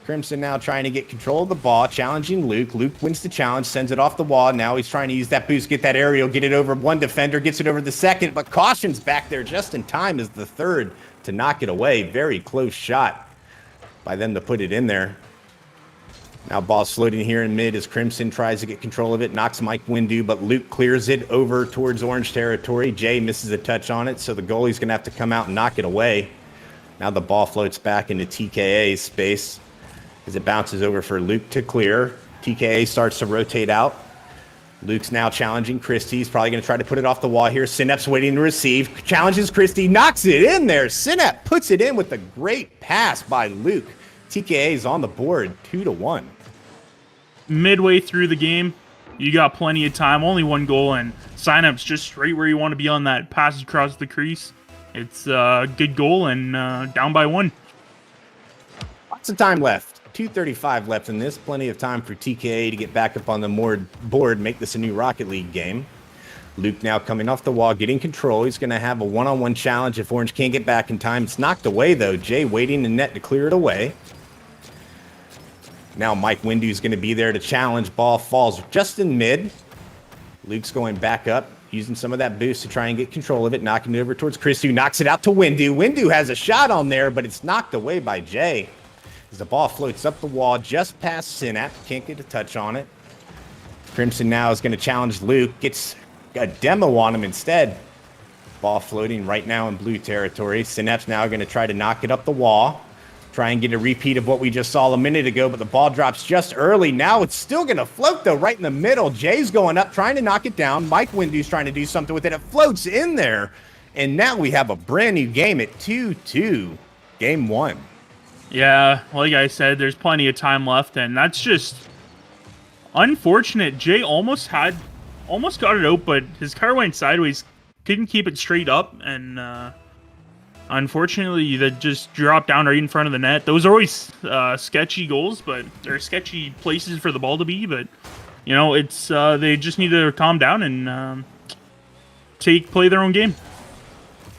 Crimson now trying to get control of the ball, challenging Luke. Luke wins the challenge, sends it off the wall. Now he's trying to use that boost, get that aerial, get it over one defender, gets it over the second, but Caution's back there just in time as the third to knock it away. Very close shot by them to put it in there. Now ball's floating here in mid as Crimson tries to get control of it, knocks Mike Windu, but Luke clears it over towards Orange territory. Jay misses a touch on it, so the goalie's going to have to come out and knock it away. Now the ball floats back into TKA's space as it bounces over for Luke to clear. TKA starts to rotate out. Luke's now challenging Christie. He's probably going to try to put it off the wall here. Sinep's waiting to receive. Challenges Christie. Knocks it in there. Sinep puts it in with a great pass by Luke. TKA is on the board, 2-1. Midway through the game, you got plenty of time. Only one goal, and Sinep's just right where you want to be on that pass across the crease. It's a good goal, and down by 1. Lots of time left. 2:35 left in this. Plenty of time for TKA to get back up on the board, make this a new Rocket League game. Luke now coming off the wall, getting control. He's going to have a one-on-one challenge if Orange can't get back in time. It's knocked away, though. Jay waiting in net to clear it away. Now Mike Windu's going to be there to challenge. Ball falls just in mid. Luke's going back up, using some of that boost to try and get control of it, knocking it over towards Chris, who knocks it out to Windu. Windu has a shot on there, but it's knocked away by Jay. As the ball floats up the wall just past Sinep. Can't get a touch on it. Crimson now is going to challenge Luke. Gets a demo on him instead. Ball floating right now in blue territory. Sinep's now going to try to knock it up the wall. Try and get a repeat of what we just saw a minute ago, but the ball drops just early. Now it's still going to float, though, right in the middle. Jay's going up, trying to knock it down. Mike Windu's trying to do something with it. It floats in there. And now we have a brand new game at 2-2. Game 1. Yeah, like I said, there's plenty of time left, and that's just unfortunate. Jay almost got it out, but his car went sideways, couldn't keep it straight up, and unfortunately, that just dropped down right in front of the net. Those are always sketchy goals, but they're sketchy places for the ball to be. But you know, it's they just need to calm down and play their own game.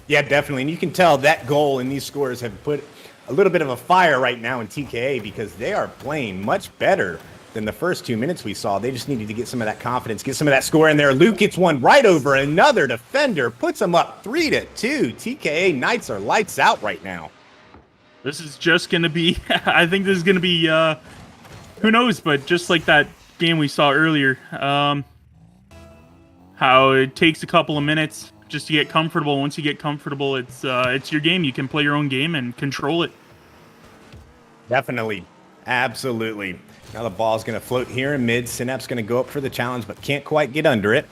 Yeah, definitely, and you can tell that goal and these scores have put a little bit of a fire right now in TKA because they are playing much better than the first 2 minutes we saw. They just needed to get some of that confidence, get some of that score in there. Luke gets one right over another defender, puts them up 3-2. TKA Knights are lights out right now. This is just going to be, I think this is going to be, who knows, but just like that game we saw earlier, how it takes a couple of minutes just to get comfortable. Once you get comfortable, it's your game. You can play your own game and control it. Definitely. Absolutely. Now the ball's going to float here in mid. Sinep's going to go up for the challenge, but can't quite get under it.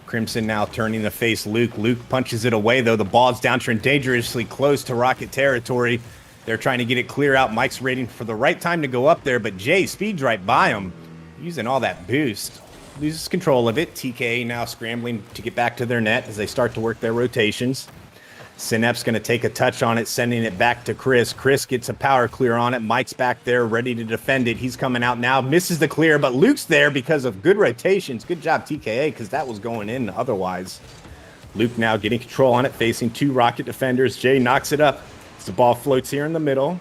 Crimson now turning to face Luke. Luke punches it away, though. The ball's down dangerously close to Rocket territory. They're trying to get it clear out. Mike's waiting for the right time to go up there, but Jay speeds right by him, using all that boost. Loses control of it. TKA now scrambling to get back to their net as they start to work their rotations. Sinep's going to take a touch on it, sending it back to Chris. Chris gets a power clear on it. Mike's back there ready to defend it. He's coming out now, misses the clear, but Luke's there because of good rotations. Good job, TKA, because that was going in otherwise. Luke now getting control on it, facing 2 Rocket defenders. Jay knocks it up as the ball floats here in the middle.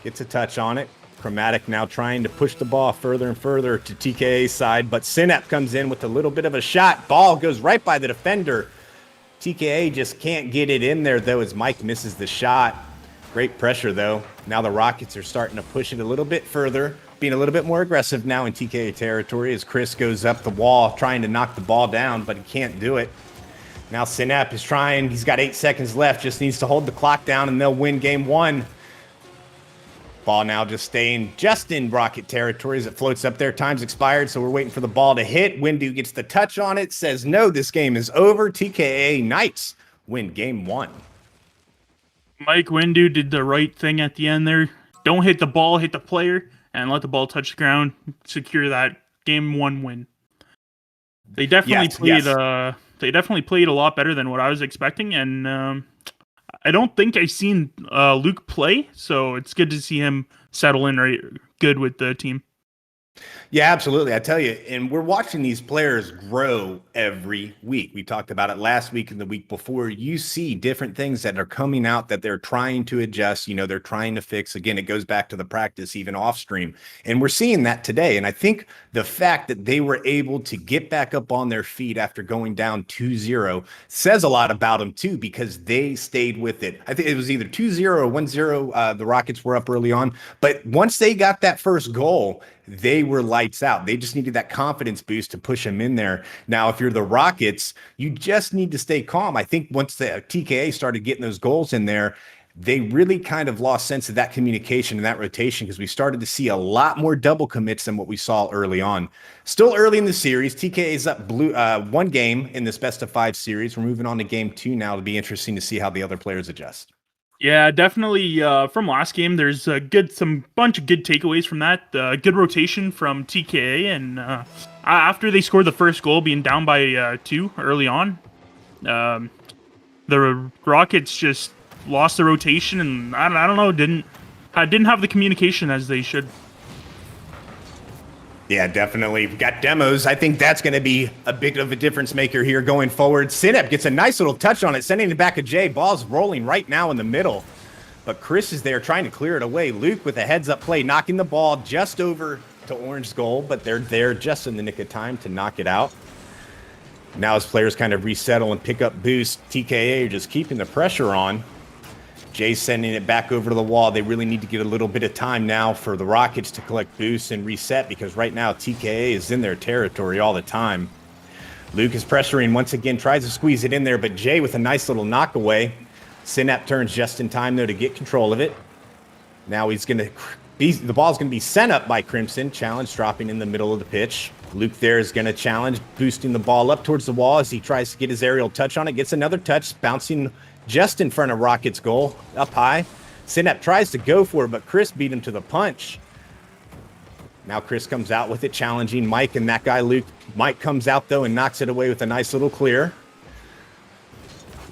Gets a touch on it. Chromatic now trying to push the ball further and further to TKA's side, but Sinep comes in with a little bit of a shot. Ball goes right by the defender. TKA just can't get it in there, though, as Mike misses the shot. Great pressure, though. Now the Rockets are starting to push it a little bit further. being a little bit more aggressive now in TKA territory as Chris goes up the wall trying to knock the ball down, but he can't do it. Now Synap is trying. He's got 8 seconds left. Just needs to hold the clock down, and they'll win game 1. Ball now just staying just in Rocket territory as it floats up there. Time's expired, so we're waiting for the ball to hit. Windu gets the touch on it, says no, this game is over. TKA Knights win game 1. Mike Windu did the right thing at the end there. Don't hit the ball, hit the player, and let the ball touch the ground. Secure that game 1 win. They definitely They definitely played a lot better than what I was expecting, and I don't think I've seen Luke play, so it's good to see him settle in right good with the team. Yeah, absolutely. I tell you, and we're watching these players grow every week. We talked about it last week and the week before. You see different things that are coming out that they're trying to adjust. You know, they're trying to fix. Again, it goes back to the practice, even off stream. And we're seeing that today. And I think the fact that they were able to get back up on their feet after going down 2-0 says a lot about them, too, because they stayed with it. I think it was either 2-0 or 1-0. The Rockets were up early on. But once they got that first goal, they were lights out. They just needed that confidence boost to push them in there. Now, if you're the Rockets, you just need to stay calm. I think once the TKA started getting those goals in there, they really kind of lost sense of that communication and that rotation because we started to see a lot more double commits than what we saw early on. Still early in the series, TKA is up 1 game in this best-of-5 series. We're moving on to game 2 now. It'll be interesting to see how the other players adjust. Yeah, definitely. From last game, there's some bunch of good takeaways from that. Good rotation from TKA, and after they scored the first goal, being down by 2 early on, the Rockets just lost the rotation, and I don't know, didn't have the communication as they should. Yeah, definitely. We've got demos. I think that's going to be a bit of a difference maker here going forward. Synap gets a nice little touch on it, sending it back to Jay. Ball's rolling right now in the middle. But Chris is there trying to clear it away. Luke with a heads-up play, knocking the ball just over to Orange's goal, but they're there just in the nick of time to knock it out. Now as players kind of resettle and pick up boost, TKA are just keeping the pressure on. Jay's sending it back over to the wall. They really need to get a little bit of time now for the Rockets to collect boosts and reset because right now TKA is in their territory all the time. Luke is pressuring once again, tries to squeeze it in there, but Jay with a nice little knockaway. Synap turns just in time, though, to get control of it. Now the ball's going to be sent up by Crimson. Challenge dropping in the middle of the pitch. Luke there is going to challenge, boosting the ball up towards the wall as he tries to get his aerial touch on it. Gets another touch, bouncing just in front of Rocket's goal, up high. Synap tries to go for it, but Chris beat him to the punch. Now Chris comes out with it, challenging Mike and that guy Luke. Mike comes out, though, and knocks it away with a nice little clear.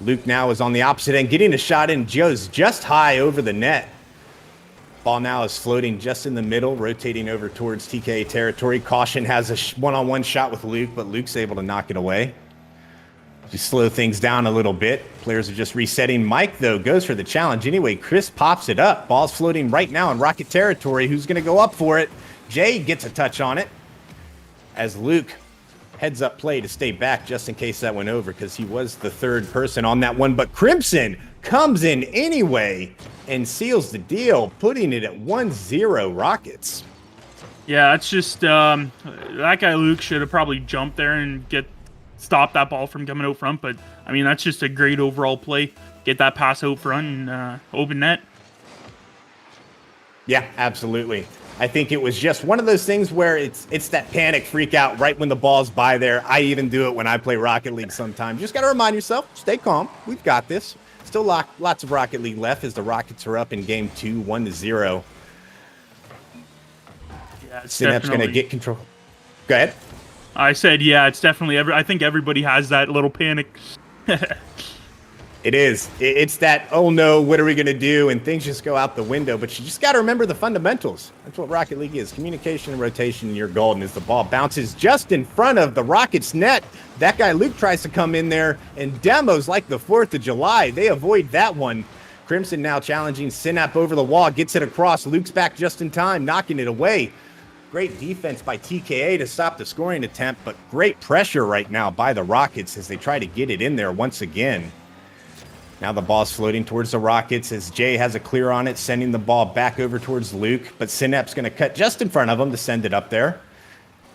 Luke now is on the opposite end, getting a shot in just high over the net. Ball now is floating just in the middle, rotating over towards TKA territory. Caution has a one-on-one shot with Luke, but Luke's able to knock it away. Just slow things down a little bit. Players are just resetting. Mike, though, goes for the challenge anyway. Chris pops it up. Ball's floating right now in Rocket territory. Who's going to go up for it? Jay gets a touch on it as Luke heads up play to stay back just in case that went over because he was the third person on that one. But Crimson comes in anyway and seals the deal, putting it at 1-0 Rockets. Yeah, it's just that guy Luke should have probably jumped there and stop that ball from coming out front. But, I mean, that's just a great overall play. Get that pass out front and open net. Yeah, absolutely. I think it was just one of those things where it's that panic freak out right when the ball's by there. I even do it when I play Rocket League sometimes. You just got to remind yourself, stay calm. We've got this. Still lots of Rocket League left as the Rockets are up in game 2, 1-0. Yeah, Synap's going to get control. Go ahead. I said, yeah, it's definitely I think everybody has that little panic. It is. It's that, oh no, what are we going to do? And things just go out the window. But you just got to remember the fundamentals. That's what Rocket League is. Communication and rotation, and you're golden as the ball bounces just in front of the Rockets net. That guy Luke tries to come in there and demos like the 4th of July. They avoid that one. Crimson now challenging Synap over the wall. Gets it across. Luke's back just in time, knocking it away. Great defense by TKA to stop the scoring attempt, but great pressure right now by the Rockets as they try to get it in there once again. Now the ball's floating towards the Rockets as Jay has a clear on it, sending the ball back over towards Luke. But Synap's going to cut just in front of him to send it up there.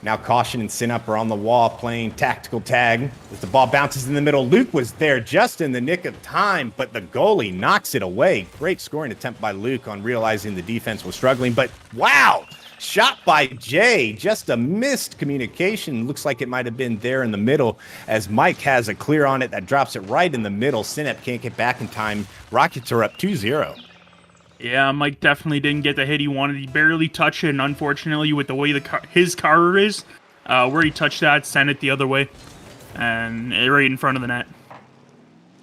Now Caution and Synap are on the wall playing tactical tag. As the ball bounces in the middle, Luke was there just in the nick of time, but the goalie knocks it away. Great scoring attempt by Luke on realizing the defense was struggling. But wow, shot by Jay. Just a missed communication. Looks like it might have been there in the middle as Mike has a clear on it that drops it right in the middle. Synap can't get back in time. Rockets are up 2-0. Yeah, Mike definitely didn't get the hit he wanted. He barely touched it, and unfortunately, with the way his car is, where he touched that, sent it the other way, and right in front of the net.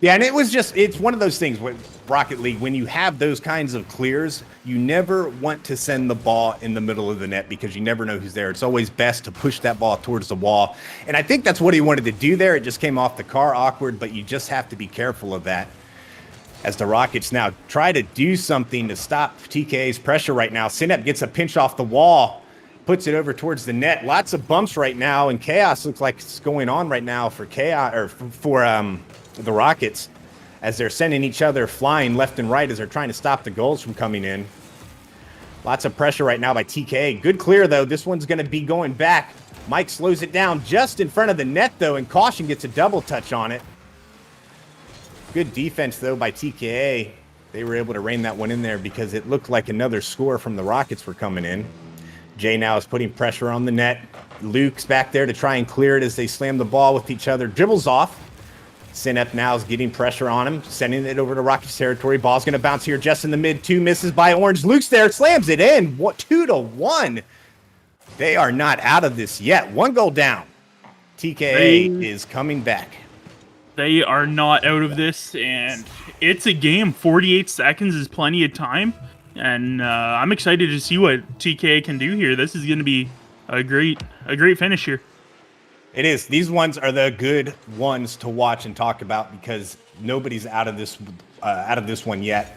Yeah, and it's one of those things with Rocket League, when you have those kinds of clears, you never want to send the ball in the middle of the net because you never know who's there. It's always best to push that ball towards the wall. And I think that's what he wanted to do there. It just came off the car awkward, but you just have to be careful of that. As the Rockets now try to do something to stop TKA's pressure right now. Synap gets a pinch off the wall, puts it over towards the net. Lots of bumps right now, and chaos looks like it's going on right now for the Rockets as they're sending each other flying left and right as they're trying to stop the goals from coming in. Lots of pressure right now by TKA. Good clear, though. This one's going to be going back. Mike slows it down just in front of the net, though, and Caution gets a double touch on it. Good defense, though, by TKA. They were able to rein that one in there because it looked like another score from the Rockets were coming in. Jay now is putting pressure on the net. Luke's back there to try and clear it as they slam the ball with each other. Dribbles off. Synap now is getting pressure on him, sending it over to Rockets territory. Ball's going to bounce here just in the mid. 2 misses by Orange. Luke's there, slams it in. 2-1. They are not out of this yet. 1 goal down. TKA is coming back. They are not out of this, and it's a game. 48 seconds is plenty of time, and I'm excited to see what TKA can do here. This is going to be a great finish here. It is. These ones are the good ones to watch and talk about because nobody's out of this one yet.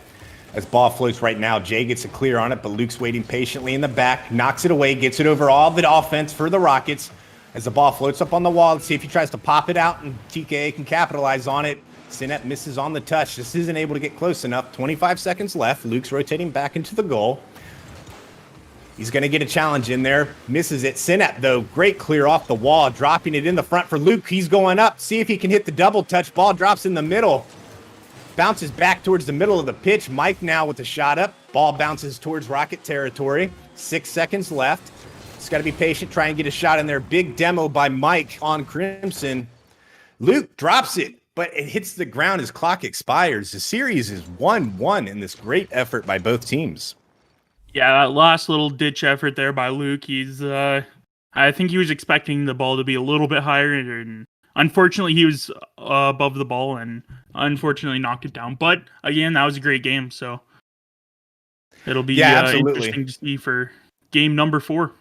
As ball floats right now, Jay gets a clear on it, but Luke's waiting patiently in the back, knocks it away, gets it over all the offense for the Rockets. As the ball floats up on the wall, let's see if he tries to pop it out and TKA can capitalize on it. Synap misses on the touch. Just isn't able to get close enough. 25 seconds left. Luke's rotating back into the goal. He's going to get a challenge in there. Misses it. Synap, though, great clear off the wall, dropping it in the front for Luke. He's going up. See if he can hit the double touch. Ball drops in the middle. Bounces back towards the middle of the pitch. Mike now with the shot up. Ball bounces towards Rocket territory. 6 seconds left. He's got to be patient, try and get a shot in there. Big demo by Mike on Crimson. Luke drops it, but it hits the ground as clock expires. The series is 1-1 in this great effort by both teams. Yeah, that last little ditch effort there by Luke. I think he was expecting the ball to be a little bit higher, and unfortunately he was above the ball and unfortunately knocked it down. But again, that was a great game, so it'll be interesting to see for game number 4.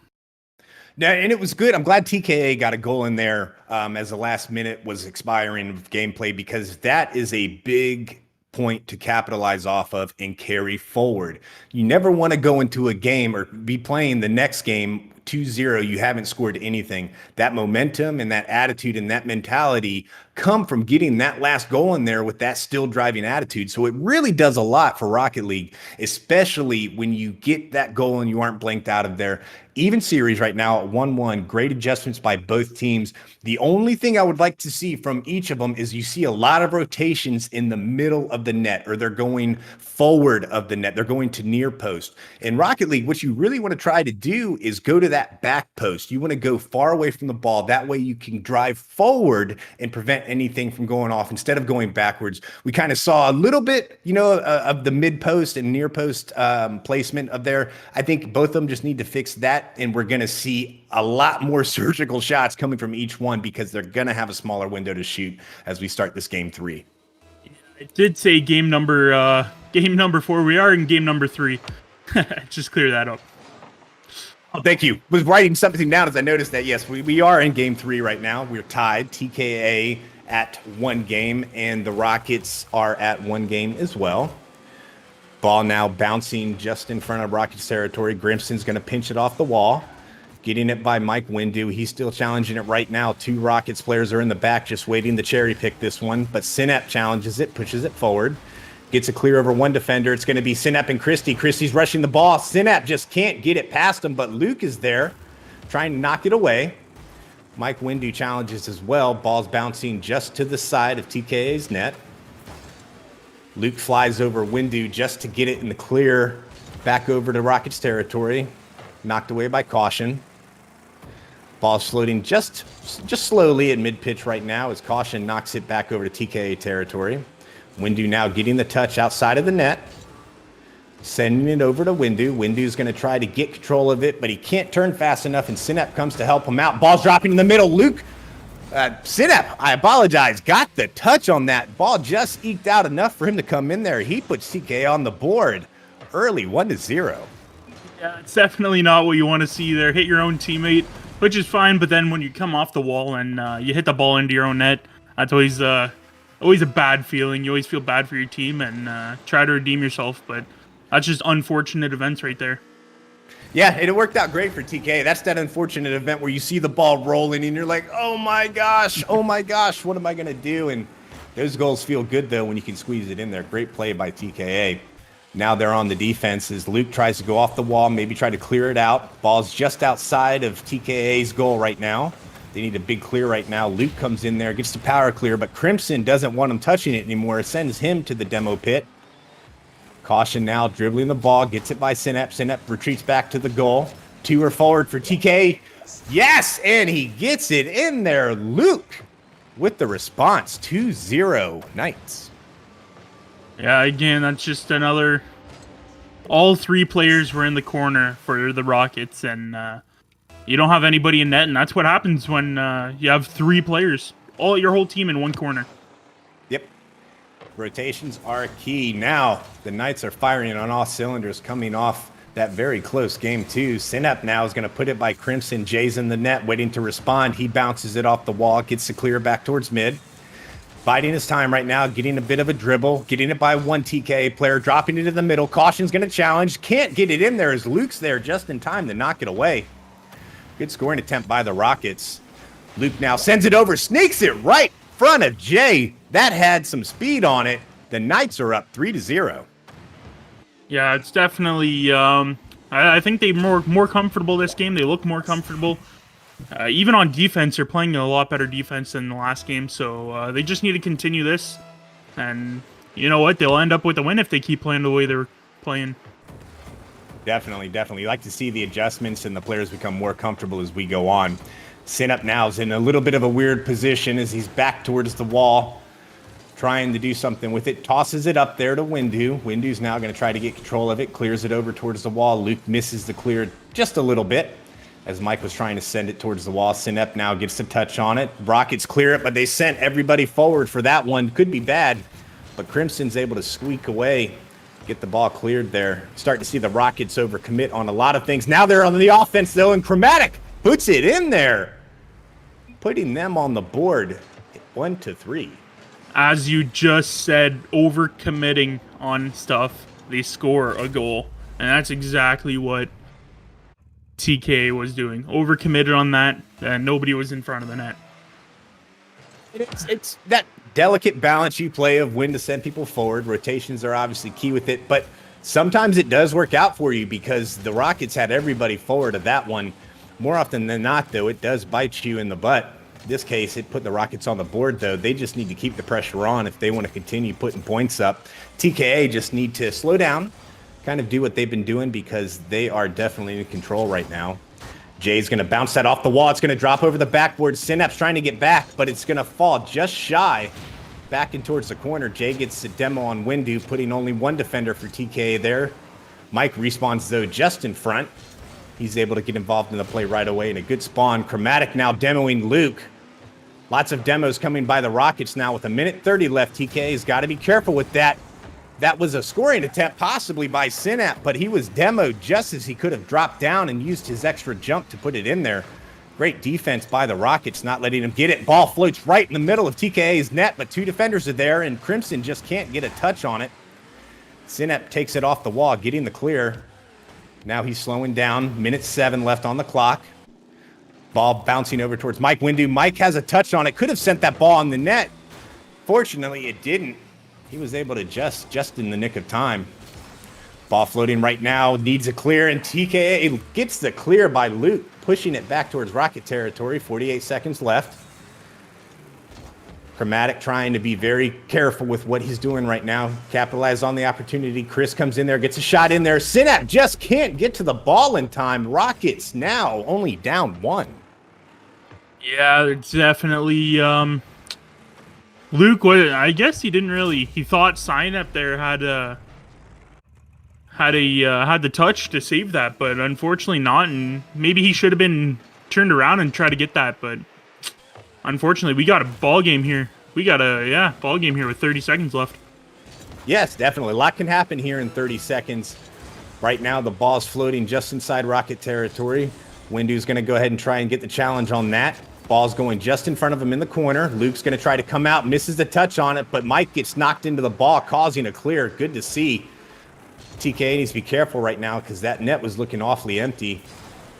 No, and it was good. I'm glad TKA got a goal in there as the last minute was expiring of gameplay because that is a big point to capitalize off of and carry forward. You never want to go into a game or be playing the next game 2-0, you haven't scored anything. That momentum and that attitude and that mentality come from getting that last goal in there with that still driving attitude. So it really does a lot for Rocket League, especially when you get that goal and you aren't blanked out of there. Even series right now at 1-1, great adjustments by both teams. The only thing I would like to see from each of them is you see a lot of rotations in the middle of the net, or they're going forward of the net. They're going to near post. In Rocket League, what you really want to try to do is go to that back post. You want to go far away from the ball. That way you can drive forward and prevent anything from going off instead of going backwards. We kind of saw a little bit, of the mid post and near post placement of there. I think both of them just need to fix that. And we're going to see a lot more surgical shots coming from each one because they're going to have a smaller window to shoot as we start this game 3. I did say game number 4. We are in game number 3. Just clear that up. Oh, thank you. Was writing something down as I noticed that, yes, we are in game 3 right now. We're tied. TKA at 1 game, and the Rockets are at 1 game as well. Ball now bouncing just in front of Rockets territory. Grimson's going to pinch it off the wall. Getting it by Mike Windu. He's still challenging it right now. 2 Rockets players are in the back just waiting to cherry pick this one. But Sinep challenges it, pushes it forward. Gets a clear over 1 defender. It's going to be Sinep and Christie. Christie's rushing the ball. Sinep just can't get it past him, but Luke is there trying to knock it away. Mike Windu challenges as well. Ball's bouncing just to the side of TKA's net. Luke flies over Windu just to get it in the clear back over to Rockets territory. Knocked away by Caution. Ball's floating just slowly at mid-pitch right now as Caution knocks it back over to TKA territory. Windu now getting the touch outside of the net. Sending it over to Windu. Windu's going to try to get control of it, but he can't turn fast enough, and Sinep comes to help him out. Ball's dropping in the middle. Luke, Sinep, I apologize, got the touch on that. Ball just eked out enough for him to come in there. He puts TKA on the board early, 1-0. Yeah, it's definitely not what you want to see there. Hit your own teammate, which is fine, but then when you come off the wall and you hit the ball into your own net, that's always a bad feeling. You always feel bad for your team and try to redeem yourself, but that's just unfortunate events right there. Yeah, it worked out great for TKA. That's that unfortunate event where you see the ball rolling and you're like, oh my gosh, what am I going to do? And those goals feel good, though, when you can squeeze it in there. Great play by TKA. Now they're on the defense as Luke tries to go off the wall, maybe try to clear it out. Ball's just outside of TKA's goal right now. They need a big clear right now. Luke comes in there, gets the power clear, but Crimson doesn't want him touching it anymore. It sends him to the demo pit. Caution now, dribbling the ball, gets it by Sinep. Sinep retreats back to the goal. 2 are forward for TK. Yes, and he gets it in there. Luke with the response, 2-0 Knights. Yeah, again, that's just another... All 3 players were in the corner for the Rockets, and you don't have anybody in net, and that's what happens when you have 3 players. Your whole team in one corner. Yep. Rotations are key. Now, the Knights are firing on all cylinders coming off that very close game, too. Sinep now is going to put it by Crimson. Jay's in the net, waiting to respond. He bounces it off the wall, gets the clear back towards mid. Biding his time right now, getting a bit of a dribble, getting it by 1 TKA player, dropping it in the middle. Caution's going to challenge. Can't get it in there as Luke's there just in time to knock it away. Good scoring attempt by the Rockets. Luke now sends it over, sneaks it right in front of Jay. That had some speed on it. The Knights are up 3-0. Yeah, it's definitely... I think they're more comfortable this game. They look more comfortable. Even on defense, they're playing a lot better defense than the last game. So they just need to continue this. And you know what? They'll end up with a win if they keep playing the way they're playing. Definitely. You like to see the adjustments and the players become more comfortable as we go on. Sinep now is in a little bit of a weird position as he's back towards the wall, trying to do something with it. Tosses it up there to Windu. Windu's now going to try to get control of it, clears it over towards the wall. Luke misses the clear just a little bit as Mike was trying to send it towards the wall. Sinep now gets the touch on it. Rockets clear it, but they sent everybody forward for that one. Could be bad, but Crimson's able to squeak away, get the ball cleared there. Starting to see the Rockets overcommit on a lot of things. Now they're on the offense, though, and Chromatic puts it in there, putting them on the board 1-3. As you just said, overcommitting on stuff, they score a goal. And that's exactly what TKA was doing. Overcommitted on that, and nobody was in front of the net. It's that delicate balance you play of when to send people forward. Rotations are obviously key with it, but sometimes it does work out for you because the Rockets had everybody forward of that one. More often than not, though, it does bite you in the butt. In this case, it put the Rockets on the board, though. They just need to keep the pressure on if they want to continue putting points up. TKA just need to slow down, kind of do what they've been doing because they are definitely in control right now. Jay's going to bounce that off the wall. It's going to drop over the backboard. Sinep's trying to get back, but it's going to fall just shy back in towards the corner. Jay gets the demo on Windu, putting only 1 defender for TKA there. Mike respawns, though, just in front. He's able to get involved in the play right away, and a good spawn. Chromatic now demoing Luke. Lots of demos coming by the Rockets now with 1:30 left. TKA's got to be careful with that. That was a scoring attempt possibly by Sinep, but he was demoed just as he could have dropped down and used his extra jump to put it in there. Great defense by the Rockets, not letting him get it. Ball floats right in the middle of TKA's net, but 2 defenders are there, and Crimson just can't get a touch on it. Sinep takes it off the wall, getting the clear. Now he's slowing down. 1:07 left on the clock. Ball bouncing over towards Mike Windu. Mike has a touch on it. Could have sent that ball on the net. Fortunately, it didn't. He was able to just in the nick of time. Ball floating right now. Needs a clear, and TKA gets the clear by Luke, pushing it back towards Rocket territory. 48 seconds left. Chromatic trying to be very careful with what he's doing right now. Capitalize on the opportunity. Chris comes in there, gets a shot in there. Synap just can't get to the ball in time. Rockets now only down 1. Yeah, it's definitely Luke. I guess he didn't really. He thought Sign Up there had the touch to save that, but unfortunately not. And maybe he should have been turned around and tried to get that, but unfortunately we got a ball game here. We got a ball game here with 30 seconds left. Yes, definitely. A lot can happen here in 30 seconds. Right now, the ball's floating just inside Rocket territory. Windu's going to go ahead and try and get the challenge on that. Ball's going just in front of him in the corner. Luke's going to try to come out, misses the touch on it, but Mike gets knocked into the ball, causing a clear. Good to see. TKA needs to be careful right now because that net was looking awfully empty.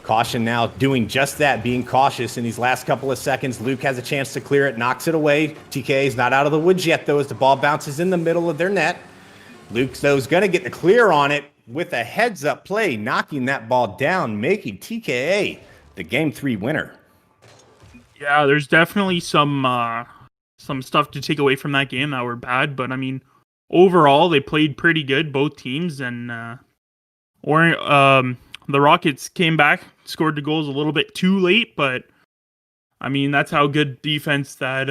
Caution now doing just that, being cautious in these last couple of seconds. Luke has a chance to clear it, knocks it away. TKA is not out of the woods yet, though, as the ball bounces in the middle of their net. Luke, though, is going to get the clear on it with a heads-up play, knocking that ball down, making TKA the Game 3 winner. Yeah, there's definitely some stuff to take away from that game that were bad, but I mean, overall they played pretty good, both teams, and the Rockets came back, scored the goals a little bit too late, but I mean that's how good defense that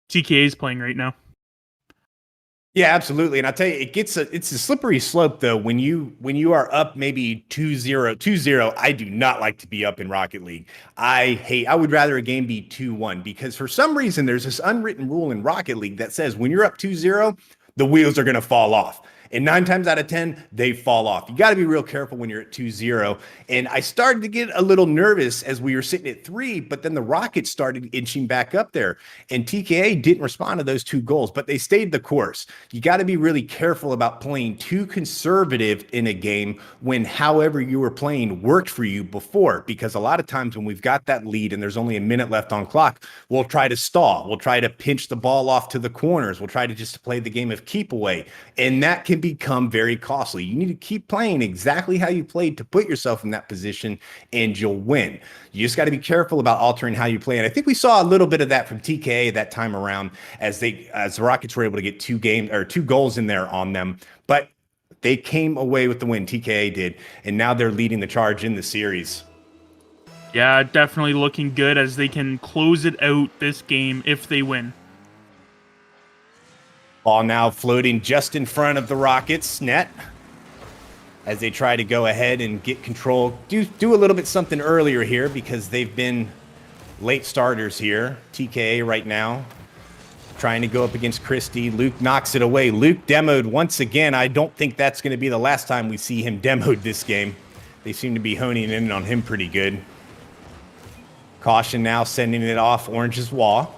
TKA is playing right now. Yeah, absolutely. And I'll tell you, it's a slippery slope though. When you are up maybe 2-0, I do not like to be up in Rocket League. I would rather a game be 2-1 because for some reason there's this unwritten rule in Rocket League that says when you're up 2-0, the wheels are going to fall off. And 9 times out of 10, they fall off. You got to be real careful when you're at 2-0. And I started to get a little nervous as we were sitting at 3, but then the Rockets started inching back up there. And TKA didn't respond to those 2 goals, but they stayed the course. You got to be really careful about playing too conservative in a game when however you were playing worked for you before. Because a lot of times when we've got that lead and there's only a minute left on clock, we'll try to stall. We'll try to pinch the ball off to the corners. We'll try to just play the game of keep away. And that can become very costly. You need to keep playing exactly how you played to put yourself in that position and you'll win. You just got to be careful about altering how you play. And I think we saw a little bit of that from TKA that time around as the Rockets were able to get 2 goals in there on them. But they came away with the win, TKA did, and now they're leading the charge in the series. Yeah, definitely looking good as they can close it out this game if they win. Ball now floating just in front of the Rockets net as they try to go ahead and get control. Do a little bit something earlier here because they've been late starters here. TKA right now trying to go up against Christie. Luke knocks it away. Luke demoed once again. I don't think that's going to be the last time we see him demoed this game. They seem to be honing in on him pretty good. Caution now sending it off Orange's wall.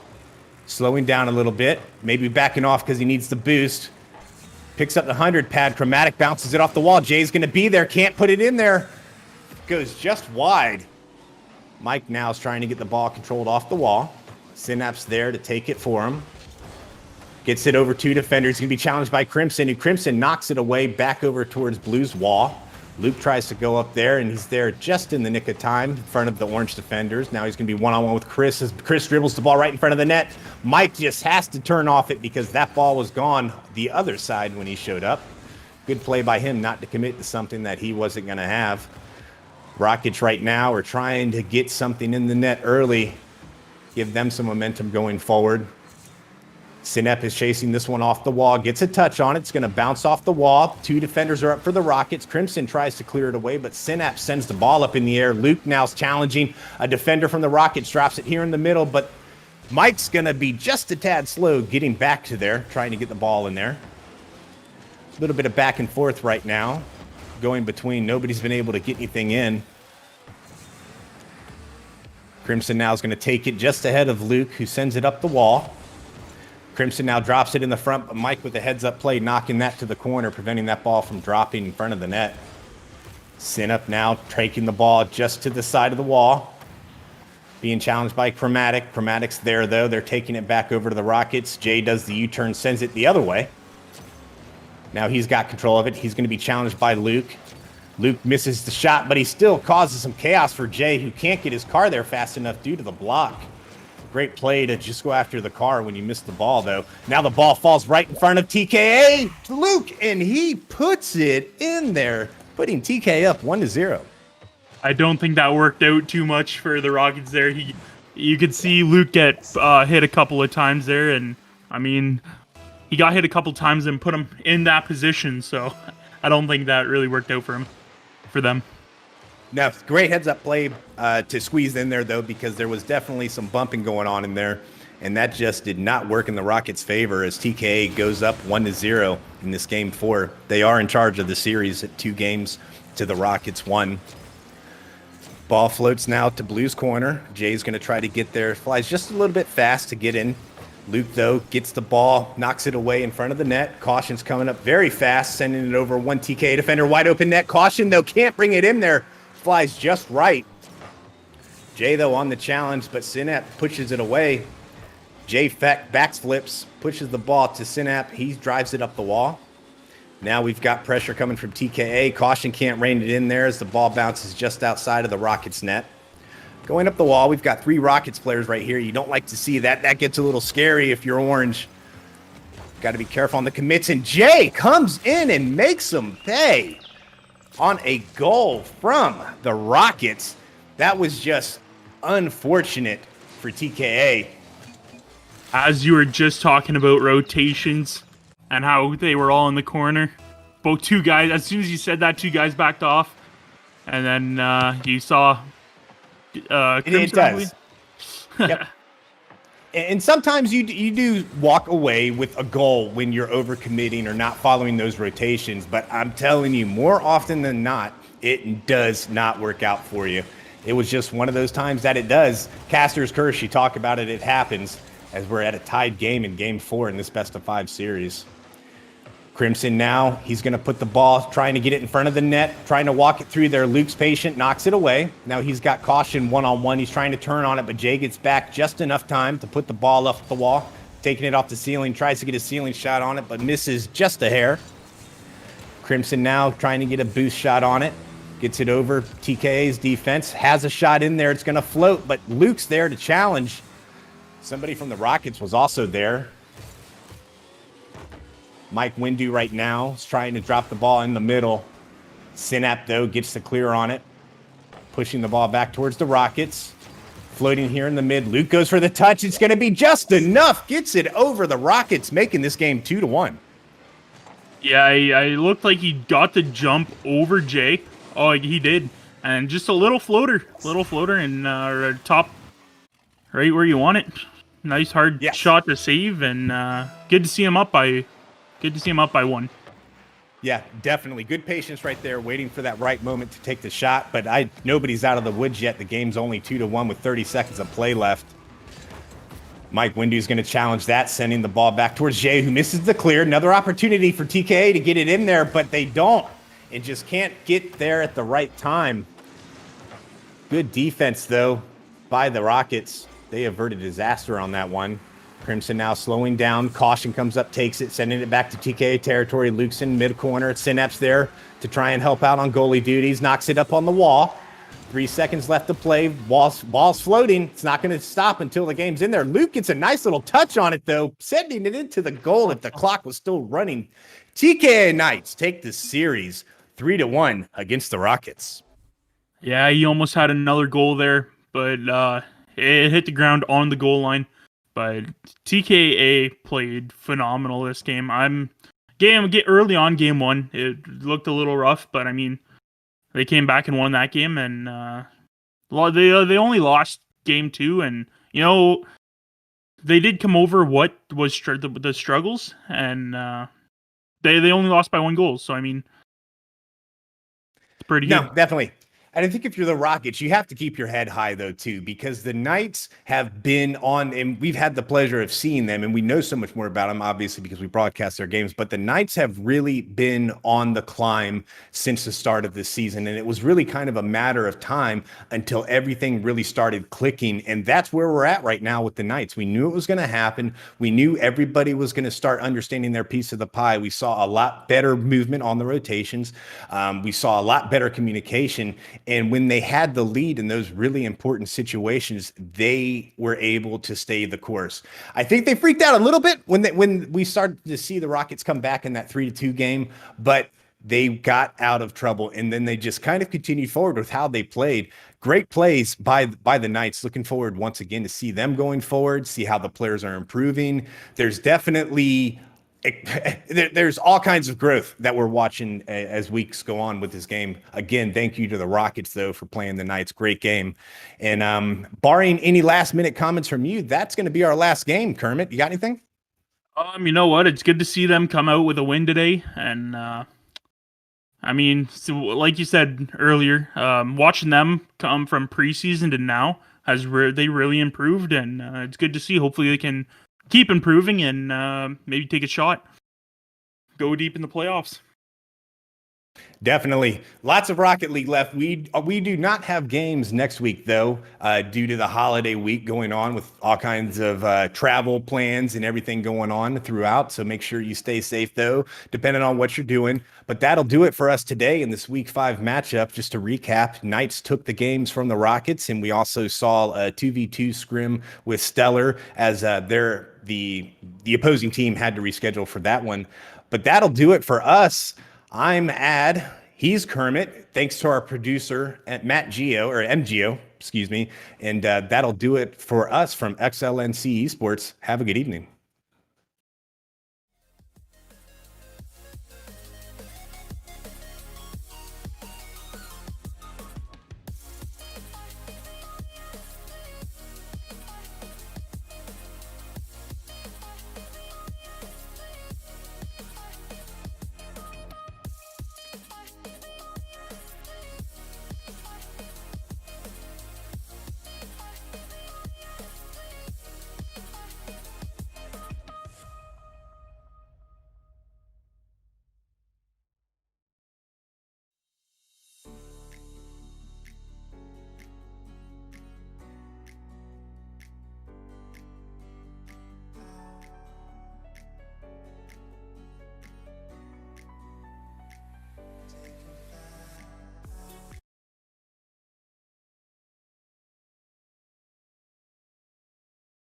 Slowing down a little bit, maybe backing off because he needs the boost. Picks up the 100 pad. Chromatic bounces it off the wall. Jay's going to be there. Can't put it in there. Goes just wide. Mike now is trying to get the ball controlled off the wall. Synapse there to take it for him. Gets it over 2 defenders. He's going to be challenged by Crimson, and Crimson knocks it away back over towards Blue's wall. Luke tries to go up there, and he's there just in the nick of time in front of the Orange defenders. Now he's going to be one-on-one with Chris as Chris dribbles the ball right in front of the net. Mike just has to turn off it because that ball was gone the other side when he showed up. Good play by him not to commit to something that he wasn't going to have. Rockets right now are trying to get something in the net early, give them some momentum going forward. Synep is chasing this one off the wall, gets a touch on it. It's going to bounce off the wall. 2 defenders are up for the Rockets. Crimson tries to clear it away, but Synap sends the ball up in the air. Luke now is challenging a defender from the Rockets, drops it here in the middle, but Mike's going to be just a tad slow getting back to there, trying to get the ball in there. A little bit of back and forth right now, going between. Nobody's been able to get anything in. Crimson now is going to take it just ahead of Luke, who sends it up the wall. Crimson now drops it in the front, but Mike with the heads-up play, knocking that to the corner, preventing that ball from dropping in front of the net. Synap now taking the ball just to the side of the wall. being challenged by Chromatic. Chromatic's there, though. They're taking it back over to the Rockets. Jay does the U-turn, sends it the other way. Now he's got control of it. He's going to be challenged by Luke. Luke misses the shot, but he still causes some chaos for Jay, who can't get his car there fast enough due to the block. Great play to just go after the car when you miss the ball, though. Now the ball falls right in front of TKA to Luke, and he puts it in there, putting TKA up 1-0. I don't think that worked out too much for the Rockets there. You could see Luke get hit a couple of times there, and I mean, he got hit a couple times and put him in that position, so I don't think that really worked out for them. Now, great heads-up play to squeeze in there, though, because there was definitely some bumping going on in there, and that just did not work in the Rockets' favor as TKA goes up 1-0 in this Game 4. They are in charge of the series at 2 games to the Rockets' 1. Ball floats now to Blue's corner. Jay's going to try to get there. Flies just a little bit fast to get in. Luke, though, gets the ball, knocks it away in front of the net. Caution's coming up very fast, sending it over. One TKA defender, wide open net. Caution, though, can't bring it in there. Flies just right. Jay, though, on the challenge, but Synap pushes it away. Jay backflips, pushes the ball to Synap. He drives it up the wall. Now we've got pressure coming from TKA. Caution can't rein it in there as the ball bounces just outside of the Rockets net. Going up the wall, we've got 3 Rockets players right here. You don't like to see that. That gets a little scary if you're orange. Got to be careful on the commits. And Jay comes in and makes them pay on a goal from the Rockets. That was just unfortunate for TKA. As you were just talking about rotations and how they were all in the corner, both 2 guys, as soon as you said that, 2 guys backed off. And then you saw it does. Yep. And sometimes you do walk away with a goal when you're overcommitting or not following those rotations. But I'm telling you, more often than not, it does not work out for you. It was just one of those times that it does. Caster's curse, you talk about it, it happens as we're at a tied game in Game 4 in this best-of-5 series. Crimson now, he's going to put the ball, trying to get it in front of the net, trying to walk it through there. Luke's patient, knocks it away. Now he's got Caution one-on-one. He's trying to turn on it, but Jay gets back just enough time to put the ball off the wall, taking it off the ceiling, tries to get a ceiling shot on it, but misses just a hair. Crimson now trying to get a boost shot on it. Gets it over TKA's defense, has a shot in there. It's going to float, but Luke's there to challenge. Somebody from the Rockets was also there. Mike Windu right now is trying to drop the ball in the middle. Synap, though, gets the clear on it. Pushing the ball back towards the Rockets. Floating here in the mid. Luke goes for the touch. It's going to be just enough. Gets it over the Rockets, making this game 2-1. Yeah, I looked like he got the jump over Jay. Oh, he did. And just a little floater. And top right where you want it. Nice hard shot to save, and good to see him up by 1. Yeah, definitely. Good patience right there, waiting for that right moment to take the shot. But nobody's out of the woods yet. The game's only 2-1 with 30 seconds of play left. Mike Windu's going to challenge that, sending the ball back towards Jay, who misses the clear. Another opportunity for TKA to get it in there, but they don't. And just can't get there at the right time. Good defense, though, by the Rockets. They averted disaster on that one. Crimson now slowing down. Caution comes up, takes it, sending it back to TKA territory. Luke's in mid-corner. Synapse there to try and help out on goalie duties. Knocks it up on the wall. 3 seconds left to play. Ball's floating. It's not going to stop until the game's in there. Luke gets a nice little touch on it, though, sending it into the goal if the clock was still running. TKA Knights take the series 3-1 against the Rockets. Yeah, he almost had another goal there, but it hit the ground on the goal line. But TKA played phenomenal this game. Early on game 1, it looked a little rough, but I mean, they came back and won that game, and they only lost game 2, and you know they did come over what was the struggles, and they only lost by 1 goal. So I mean, it's pretty good. No, definitely. And I think if you're the Rockets, you have to keep your head high, though, too, because the Knights have been on, and we've had the pleasure of seeing them, and we know so much more about them, obviously, because we broadcast their games. But the Knights have really been on the climb since the start of this season. And it was really kind of a matter of time until everything really started clicking. And that's where we're at right now with the Knights. We knew it was going to happen. We knew everybody was going to start understanding their piece of the pie. We saw a lot better movement on the rotations. We saw a lot better communication. And when they had the lead in those really important situations, they were able to stay the course. I think they freaked out a little bit when we started to see the Rockets come back in that 3-2 game, but they got out of trouble, and then they just kind of continued forward with how they played. Great plays by the Knights. Looking forward once again to see them going forward, see how the players are improving. There's definitely there's all kinds of growth that we're watching as weeks go on with this game. Again, thank you to the Rockets, though, for playing the Knights. Great game. And barring any last-minute comments from you, that's going to be our last game, Kermit. You got anything? You know what? It's good to see them come out with a win today. And, I mean, so like you said earlier, watching them come from preseason to now has they really improved. And it's good to see. Hopefully they can keep improving and maybe take a shot, go deep in the playoffs. Definitely. Lots of Rocket League left. We do not have games next week, though, due to the holiday week going on with all kinds of travel plans and everything going on throughout. So make sure you stay safe, though, depending on what you're doing. But that'll do it for us today in this Week 5 matchup. Just to recap, Knights took the games from the Rockets, and we also saw a 2v2 scrim with Stellar as the opposing team had to reschedule for that one. But that'll do it for us. I'm Ad. He's Kermit. Thanks to our producer at Matt Geo, or MGO, excuse me. And that'll do it for us from XLNC Esports. Have a good evening.